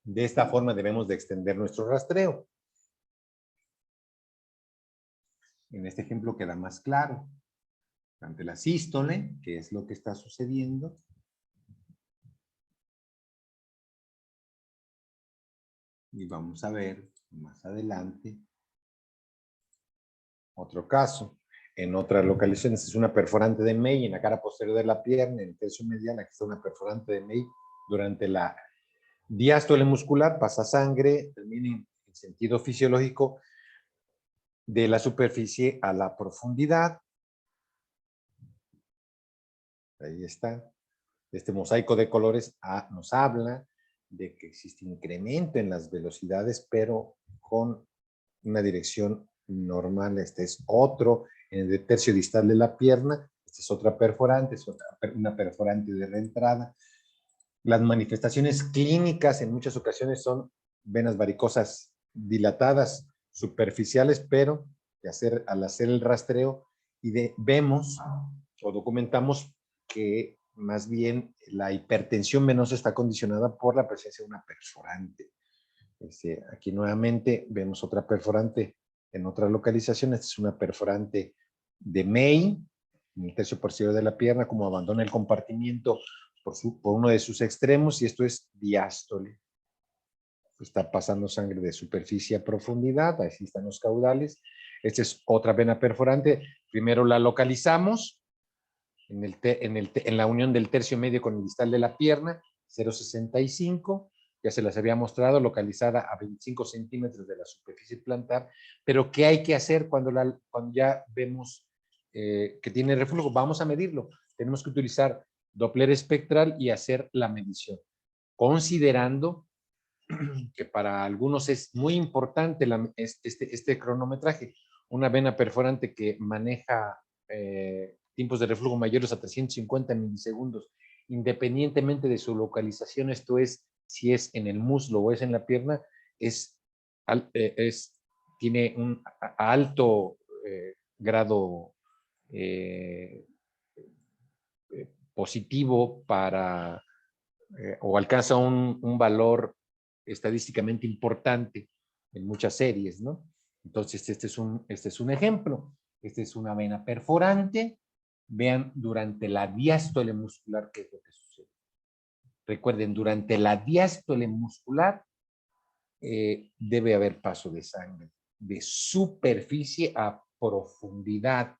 De esta forma debemos de extender nuestro rastreo. En este ejemplo queda más claro. Ante la sístole, ¿qué es lo que está sucediendo? Y vamos a ver más adelante otro caso. En otra localización, esta es una perforante de May en la cara posterior de la pierna, en el tercio medial, aquí está una perforante de May. Durante la diástole muscular pasa sangre, termina en sentido fisiológico de la superficie a la profundidad. Ahí está. Este mosaico de colores nos habla de que existe incremento en las velocidades, pero con una dirección normal. Este es otro en el tercio distal de la pierna. Esta es otra perforante, es una perforante de reentrada. Las manifestaciones clínicas en muchas ocasiones son venas varicosas dilatadas, superficiales, pero al hacer el rastreo vemos o documentamos que más bien la hipertensión venosa está condicionada por la presencia de una perforante. Aquí nuevamente vemos otra perforante en otra localización. Esta es una perforante de May, en el tercio posterior de la pierna, como abandona el compartimiento por uno de sus extremos, y esto es diástole. Está pasando sangre de superficie a profundidad, ahí están los caudales. Esta es otra vena perforante. Primero la localizamos en la unión del tercio medio con el distal de la pierna, 0,65. Ya se las había mostrado, localizada a 25 centímetros de la superficie plantar. Pero ¿qué hay que hacer cuando ya vemos que tiene reflujo? Vamos a medirlo. Tenemos que utilizar Doppler espectral y hacer la medición, considerando que para algunos es muy importante este cronometraje. Una vena perforante que maneja tiempos de reflujo mayores a 350 milisegundos, independientemente de su localización, esto es, si es en el muslo o es en la pierna, tiene un alto grado positivo o alcanza un valor estadísticamente importante en muchas series, ¿no? Entonces, este es un ejemplo. Esta es una vena perforante. Vean durante la diástole muscular qué es lo que sucede. Recuerden, durante la diástole muscular debe haber paso de sangre de superficie a profundidad.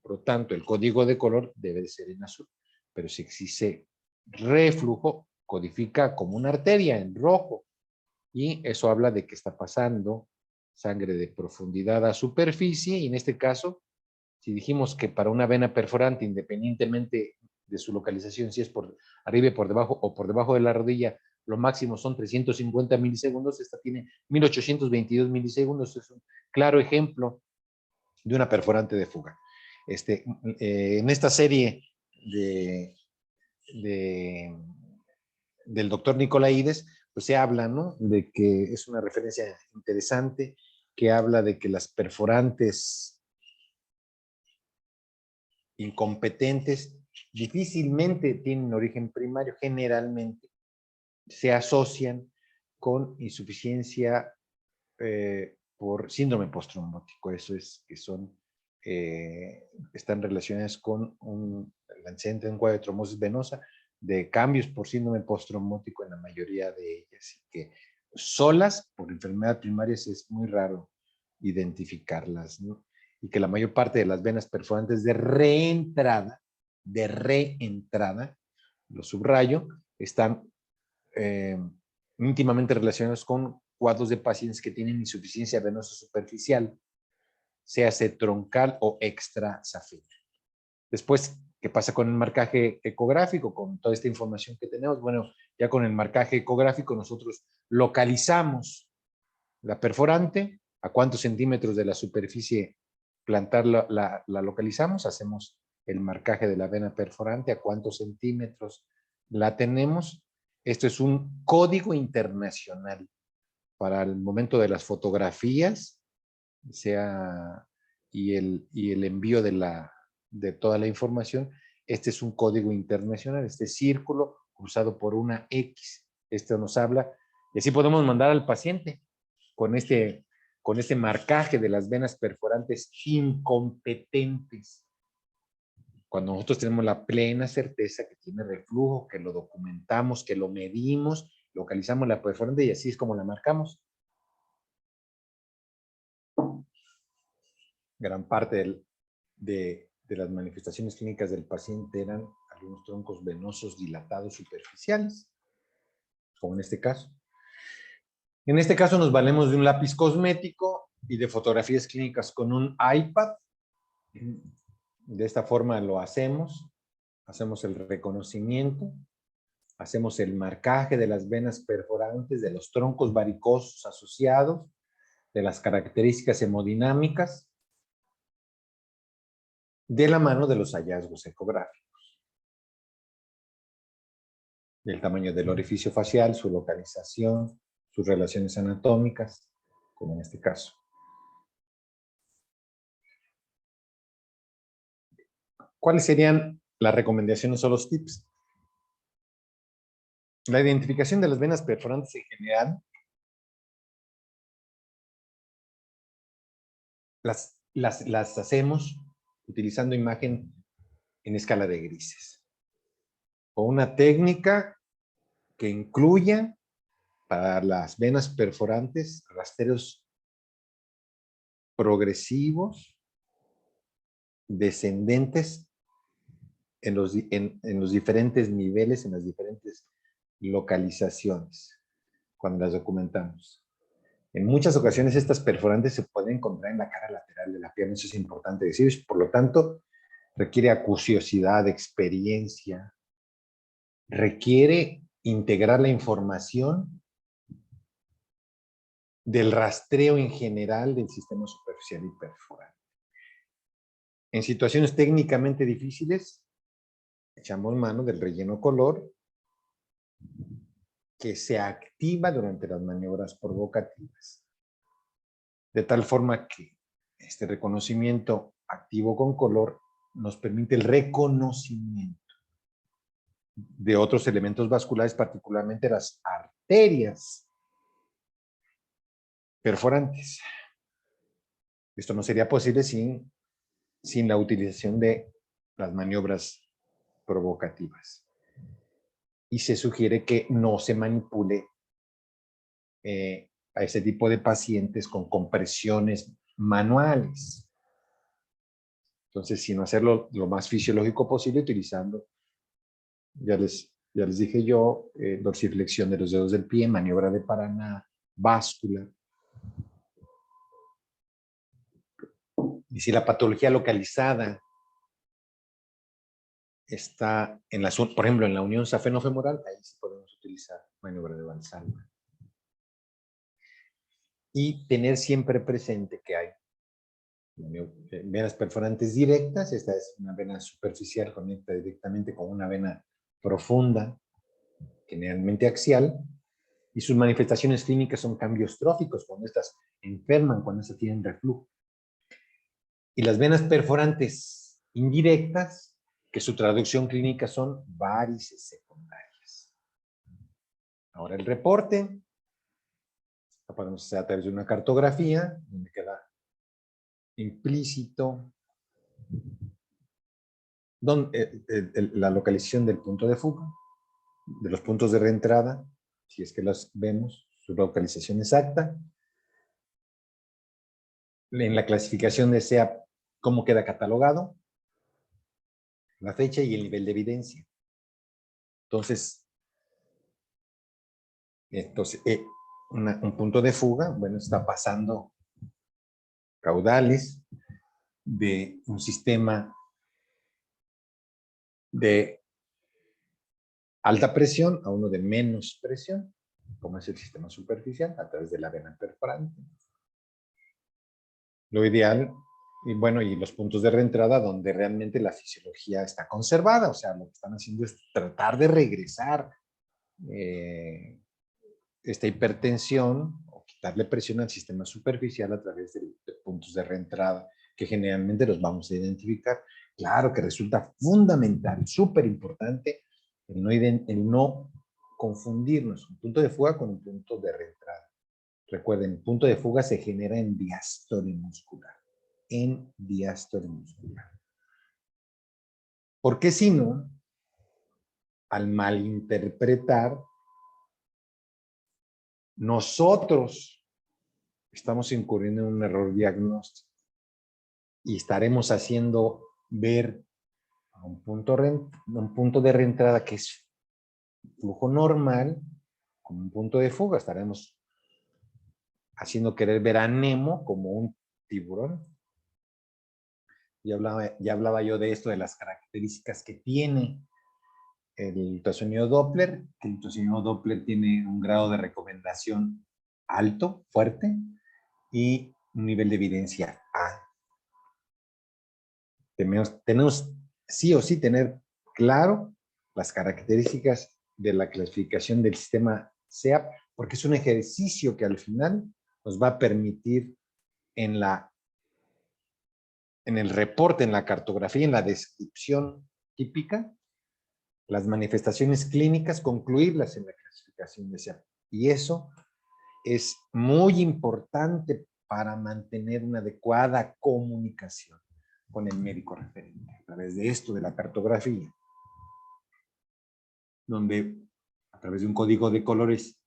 Por lo tanto, el código de color debe de ser en azul. Pero si existe reflujo, codifica como una arteria en rojo. Y eso habla de que está pasando sangre de profundidad a superficie. Y en este caso, si dijimos que para una vena perforante, independientemente de su localización, si es por arriba y por debajo o por debajo de la rodilla, lo máximo son 350 milisegundos, esta tiene 1822 milisegundos. Es un claro ejemplo de una perforante de fuga. En esta serie del doctor Nicolaides, pues se habla, ¿no? De que es una referencia interesante que habla de que las perforantes incompetentes difícilmente tienen origen primario, generalmente se asocian con insuficiencia por síndrome postrombótico. Eso es que están relacionadas con el antecedente de un cuadro de trombosis venosa, de cambios por síndrome postrombótico en la mayoría de ellas, y que solas por enfermedad primaria es muy raro identificarlas, ¿no? Y que la mayor parte de las venas perforantes de reentrada, lo subrayo, están íntimamente relacionados con cuadros de pacientes que tienen insuficiencia venosa superficial, sea troncal o extrasafena. Después, ¿qué pasa con el marcaje ecográfico? Con toda esta información que tenemos, bueno, ya con el marcaje ecográfico nosotros localizamos la perforante, a cuántos centímetros de la superficie plantar la localizamos, hacemos el marcaje de la vena perforante, a cuántos centímetros la tenemos. Esto es un código internacional para el momento de las fotografías, y el envío de toda la información. Este es un código internacional, este círculo cruzado por una X. Esto nos habla Y así podemos mandar al paciente con este marcaje de las venas perforantes incompetentes. Cuando nosotros tenemos la plena certeza que tiene reflujo, que lo documentamos, que lo medimos, localizamos la perforante y así es como la marcamos. Gran parte de las manifestaciones clínicas del paciente eran algunos troncos venosos dilatados superficiales, como en este caso. En este caso nos valemos de un lápiz cosmético y de fotografías clínicas con un iPad. De esta forma lo hacemos el reconocimiento, hacemos el marcaje de las venas perforantes, de los troncos varicosos asociados, de las características hemodinámicas, de la mano de los hallazgos ecográficos. El tamaño del orificio facial, su localización, sus relaciones anatómicas, como en este caso. ¿Cuáles serían las recomendaciones o los tips? La identificación de las venas perforantes en general las hacemos utilizando imagen en escala de grises. O una técnica que incluya para las venas perforantes rastreos progresivos, descendentes en los diferentes niveles, en las diferentes localizaciones, cuando las documentamos. En muchas ocasiones estas perforantes se pueden encontrar en la cara lateral de la pierna, eso es importante decir, por lo tanto, requiere acuciosidad, experiencia, requiere integrar la información del rastreo en general del sistema superficial y perforante. En situaciones técnicamente difíciles, echamos mano del relleno color que se activa durante las maniobras provocativas. De tal forma que este reconocimiento activo con color nos permite el reconocimiento de otros elementos vasculares, particularmente las arterias perforantes. Esto no sería posible sin la utilización de las maniobras provocativas. Y se sugiere que no se manipule a ese tipo de pacientes con compresiones manuales. Entonces, sino hacerlo lo más fisiológico posible, utilizando, ya les dije yo, dorsiflexión de los dedos del pie, maniobra de Paraná, báscula. Y si la patología localizada está en por ejemplo, en la unión safenofemoral, ahí sí podemos utilizar maniobra de Valsalva. Y tener siempre presente que hay venas perforantes directas. Esta es una vena superficial, conecta directamente con una vena profunda, generalmente axial, y sus manifestaciones clínicas son cambios tróficos, cuando estas enferman, cuando estas tienen reflujo. Y las venas perforantes indirectas, que su traducción clínica son varices secundarias. Ahora el reporte, lo podemos hacer a través de una cartografía, donde queda implícito la localización del punto de fuga, de los puntos de reentrada, si es que los vemos, su localización exacta. En la clasificación desea cómo queda catalogado, la fecha y el nivel de evidencia. Entonces un punto de fuga, bueno, está pasando caudales de un sistema de alta presión a uno de menos presión, como es el sistema superficial, a través de la vena perforante. Lo ideal, y bueno, y los puntos de reentrada donde realmente la fisiología está conservada, o sea, lo que están haciendo es tratar de regresar esta hipertensión o quitarle presión al sistema superficial a través de puntos de reentrada, que generalmente los vamos a identificar. Claro que resulta fundamental, súper importante, el no confundirnos un punto de fuga con un punto de reentrada. Recuerden, el punto de fuga se genera en diástole muscular. En diástole muscular. Porque si no, al malinterpretar, nosotros estamos incurriendo en un error diagnóstico y estaremos haciendo ver a un punto de reentrada que es flujo normal como un punto de fuga. Estaremos haciendo querer ver a Nemo como un tiburón. Ya hablaba yo de esto, de las características que tiene el ultrasonido Doppler. El ultrasonido Doppler tiene un grado de recomendación alto, fuerte, y un nivel de evidencia A. Tenemos sí o sí tener claro las características de la clasificación del sistema SEAP, porque es un ejercicio que al final nos va a permitir en el reporte, en la cartografía, en la descripción típica, las manifestaciones clínicas, concluirlas en la clasificación de SEAP. Y eso es muy importante para mantener una adecuada comunicación con el médico referente, a través de esto, de la cartografía, donde a través de un código de colores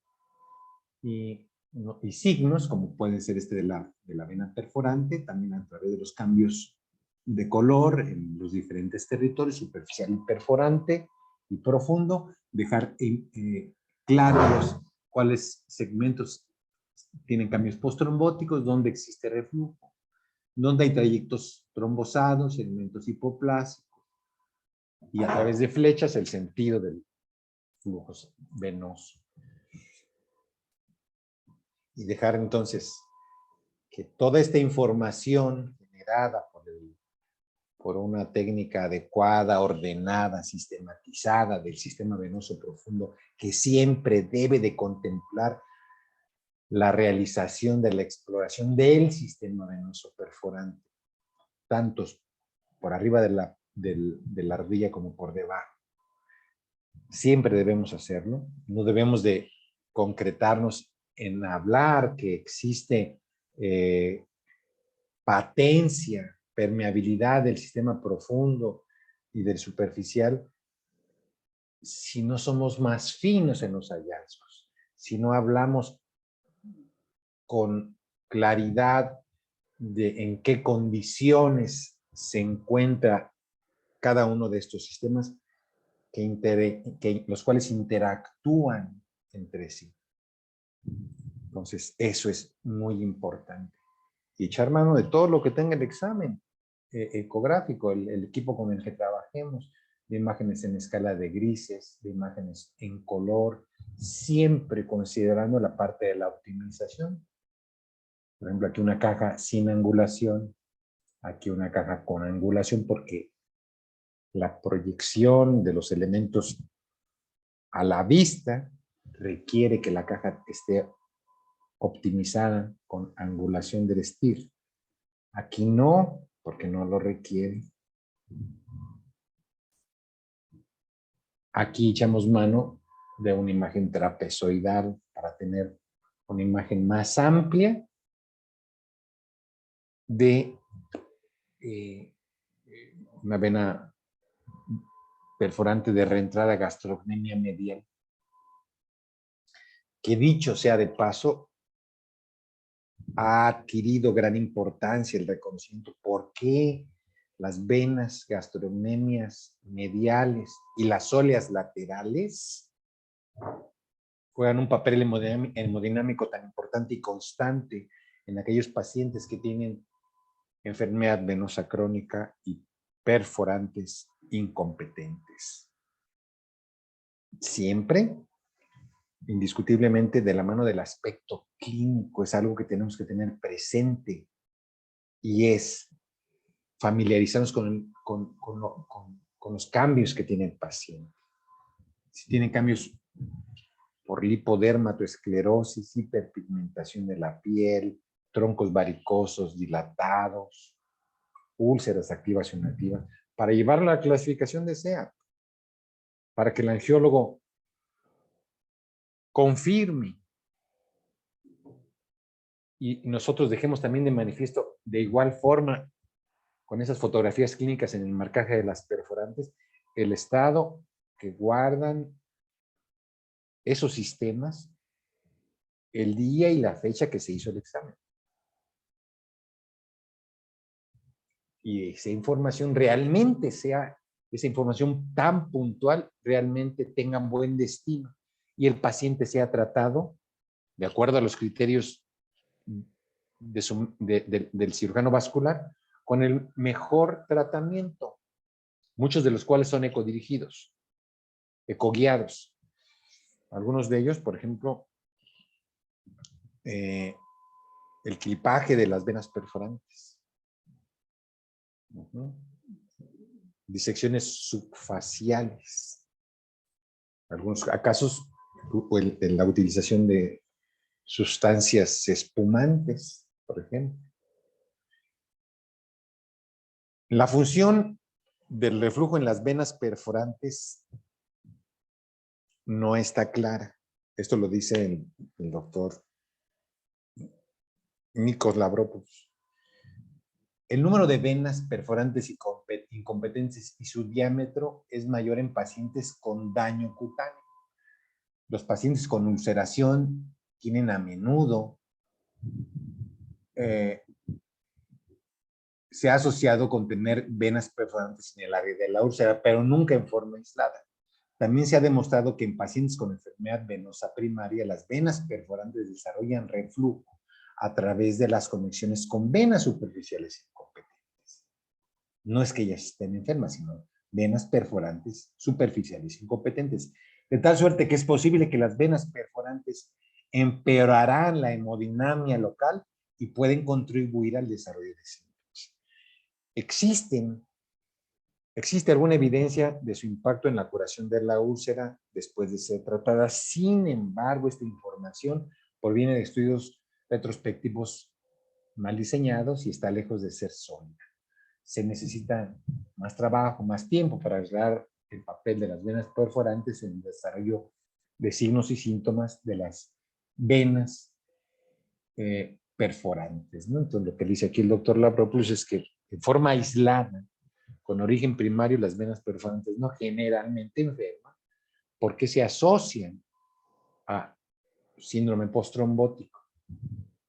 y signos, como puede ser este de la vena perforante, también a través de los cambios de color en los diferentes territorios, superficial y perforante y profundo, dejar claros cuáles segmentos tienen cambios postrombóticos, dónde existe reflujo, dónde hay trayectos trombosados, segmentos hipoplásicos, y a través de flechas el sentido del flujo venoso. Y dejar entonces que toda esta información generada por una técnica adecuada, ordenada, sistematizada del sistema venoso profundo, que siempre debe de contemplar la realización de la exploración del sistema venoso perforante, tanto por arriba de la ardilla como por debajo. Siempre debemos hacerlo, no debemos de concretarnos en hablar que existe patencia, permeabilidad del sistema profundo y del superficial, si no somos más finos en los hallazgos, si no hablamos con claridad de en qué condiciones se encuentra cada uno de estos sistemas los cuales interactúan entre sí. Entonces, eso es muy importante. Y echar mano de todo lo que tenga el examen ecográfico, el equipo con el que trabajemos, de imágenes en escala de grises, de imágenes en color, siempre considerando la parte de la optimización. Por ejemplo, aquí una caja sin angulación, aquí una caja con angulación, porque la proyección de los elementos a la vista requiere que la caja esté optimizada con angulación del STIR. Aquí no, porque no lo requiere. Aquí echamos mano de una imagen trapezoidal para tener una imagen más amplia de una vena perforante de reentrada gastrocnemia medial. Que dicho sea de paso, ha adquirido gran importancia el reconocimiento. ¿Por qué las venas gastrocnemias mediales y las óleas laterales juegan un papel hemodinámico tan importante y constante en aquellos pacientes que tienen enfermedad venosa crónica y perforantes incompetentes? Siempre, indiscutiblemente, de la mano del aspecto clínico, es algo que tenemos que tener presente, y es familiarizarnos con los cambios que tiene el paciente. Si tiene cambios por lipodermatoesclerosis, hiperpigmentación de la piel, troncos varicosos dilatados, úlceras activas y inactivas, para llevar a la clasificación de SEAP, para que el angiólogo confirme y nosotros dejemos también de manifiesto de igual forma con esas fotografías clínicas en el marcaje de las perforantes, el estado que guardan esos sistemas, el día y la fecha que se hizo el examen. Y esa información realmente sea, esa información tan puntual, realmente tenga buen destino y el paciente sea tratado de acuerdo a los criterios del cirujano vascular con el mejor tratamiento, muchos de los cuales son ecodirigidos, ecoguiados. Algunos de ellos, por ejemplo, el clipaje de las venas perforantes, disecciones subfaciales, algunos casos, la utilización de sustancias espumantes, por ejemplo. La función del reflujo en las venas perforantes no está clara. Esto lo dice el doctor Nikos Lavropoulos. El número de venas perforantes incompetentes y su diámetro es mayor en pacientes con daño cutáneo. Los pacientes con ulceración tienen a menudo se ha asociado con tener venas perforantes en el área de la úlcera, pero nunca en forma aislada. También se ha demostrado que en pacientes con enfermedad venosa primaria, las venas perforantes desarrollan reflujo a través de las conexiones con venas superficiales incompetentes. No es que ellas estén enfermas, sino venas perforantes superficiales incompetentes. De tal suerte que es posible que las venas perforantes empeorarán la hemodinamia local y pueden contribuir al desarrollo de síntomas. ¿Existe alguna evidencia de su impacto en la curación de la úlcera después de ser tratada? Sin embargo, esta información proviene de estudios retrospectivos mal diseñados y está lejos de ser sólida. Se necesita más trabajo, más tiempo para arreglar el papel de las venas perforantes en el desarrollo de signos y síntomas de las venas perforantes, ¿no? Entonces, lo que dice aquí el doctor Lavropoulos es que de forma aislada, con origen primario, las venas perforantes no generalmente enferman porque se asocian a síndrome postrombótico.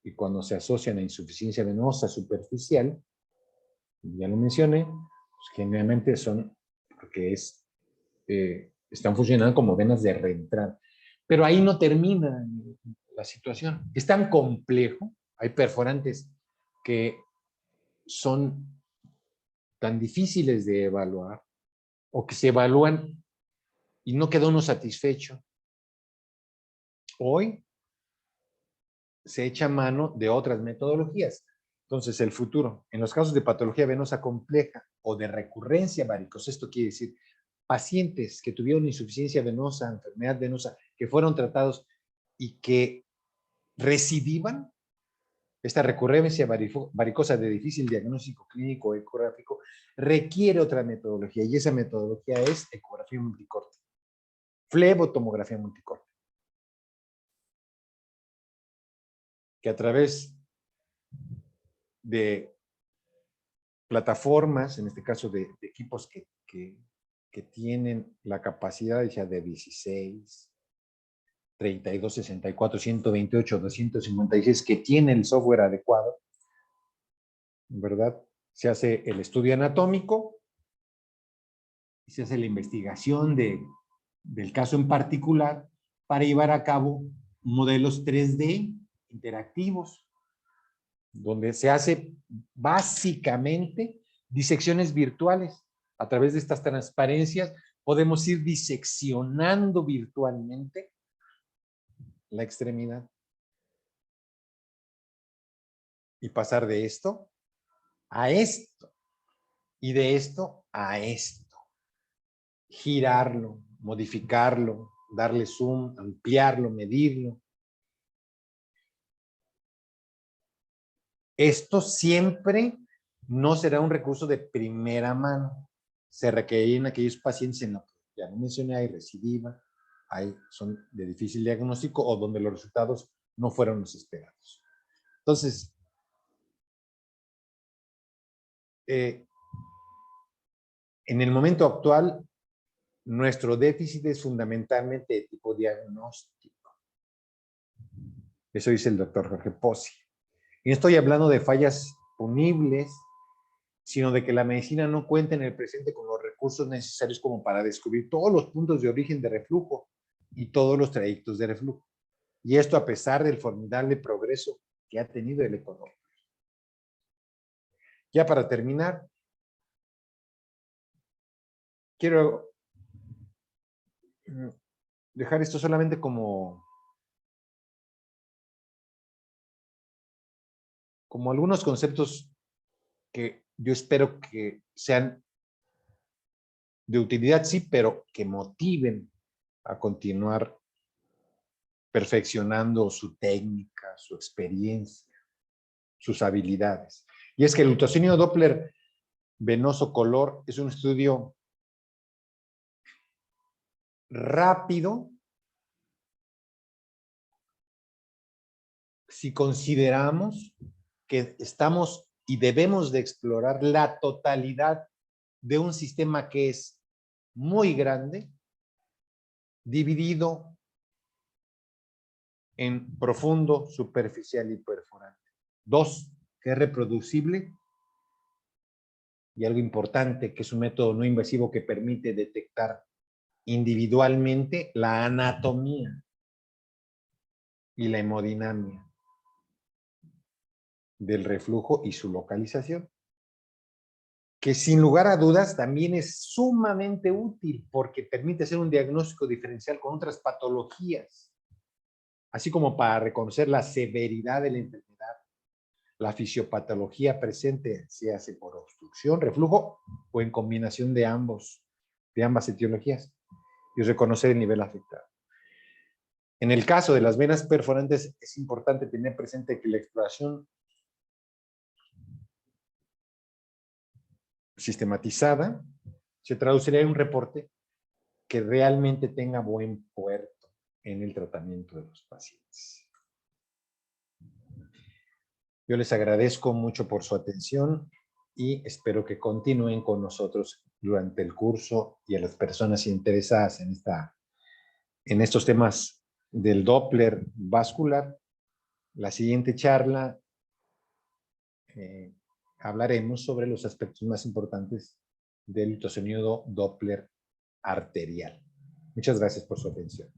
Y cuando se asocian a insuficiencia venosa superficial, ya lo mencioné, pues generalmente son porque están funcionando como venas de reentrada. Pero ahí no termina la situación. Es tan complejo, hay perforantes que son tan difíciles de evaluar o que se evalúan y no queda uno satisfecho. Hoy se echa mano de otras metodologías. Entonces, el futuro, en los casos de patología venosa compleja o de recurrencia varicosa, esto quiere decir pacientes que tuvieron insuficiencia venosa, enfermedad venosa, que fueron tratados y que recidivan, esta recurrencia varicosa de difícil diagnóstico clínico o ecográfico requiere otra metodología y esa metodología es ecografía multicorte, flebotomografía multicorte, que a través de plataformas, en este caso de equipos que tienen la capacidad ya de 16, 32, 64, 128, 256, que tiene el software adecuado, ¿verdad? Se hace el estudio anatómico y se hace la investigación del caso en particular para llevar a cabo modelos 3D interactivos, donde se hace básicamente disecciones virtuales. A través de estas transparencias podemos ir diseccionando virtualmente la extremidad y pasar de esto a esto y de esto a esto. Girarlo, modificarlo, darle zoom, ampliarlo, medirlo. Esto siempre no será un recurso de primera mano. Se requiere en aquellos pacientes en los que ya no mencioné, hay recidiva, son de difícil diagnóstico o donde los resultados no fueron los esperados. Entonces, en el momento actual, nuestro déficit es fundamentalmente de tipo diagnóstico. Eso dice el doctor Jorge Pozzi. Y no estoy hablando de fallas punibles, sino de que la medicina no cuenta en el presente con los recursos necesarios como para descubrir todos los puntos de origen de reflujo y todos los trayectos de reflujo. Y esto a pesar del formidable progreso que ha tenido el ecodoppler. Ya para terminar, quiero dejar esto solamente como algunos conceptos que yo espero que sean de utilidad, sí, pero que motiven a continuar perfeccionando su técnica, su experiencia, sus habilidades. Y es que el ultrasonido Doppler venoso color es un estudio rápido si consideramos que estamos y debemos de explorar la totalidad de un sistema que es muy grande, dividido en profundo, superficial y perforante. 2, que es reproducible, y algo importante, que es un método no invasivo que permite detectar individualmente la anatomía y la hemodinamia del reflujo y su localización, que sin lugar a dudas también es sumamente útil porque permite hacer un diagnóstico diferencial con otras patologías, así como para reconocer la severidad de la enfermedad, la fisiopatología presente, se hace por obstrucción, reflujo o en combinación de ambas etiologías, y reconocer el nivel afectado. En el caso de las venas perforantes es importante tener presente que la exploración sistematizada se traduciría en un reporte que realmente tenga buen puerto en el tratamiento de los pacientes. Yo les agradezco mucho por su atención y espero que continúen con nosotros durante el curso, y a las personas interesadas en estos temas del Doppler vascular. La siguiente charla hablaremos sobre los aspectos más importantes del ultrasonido Doppler arterial. Muchas gracias por su atención.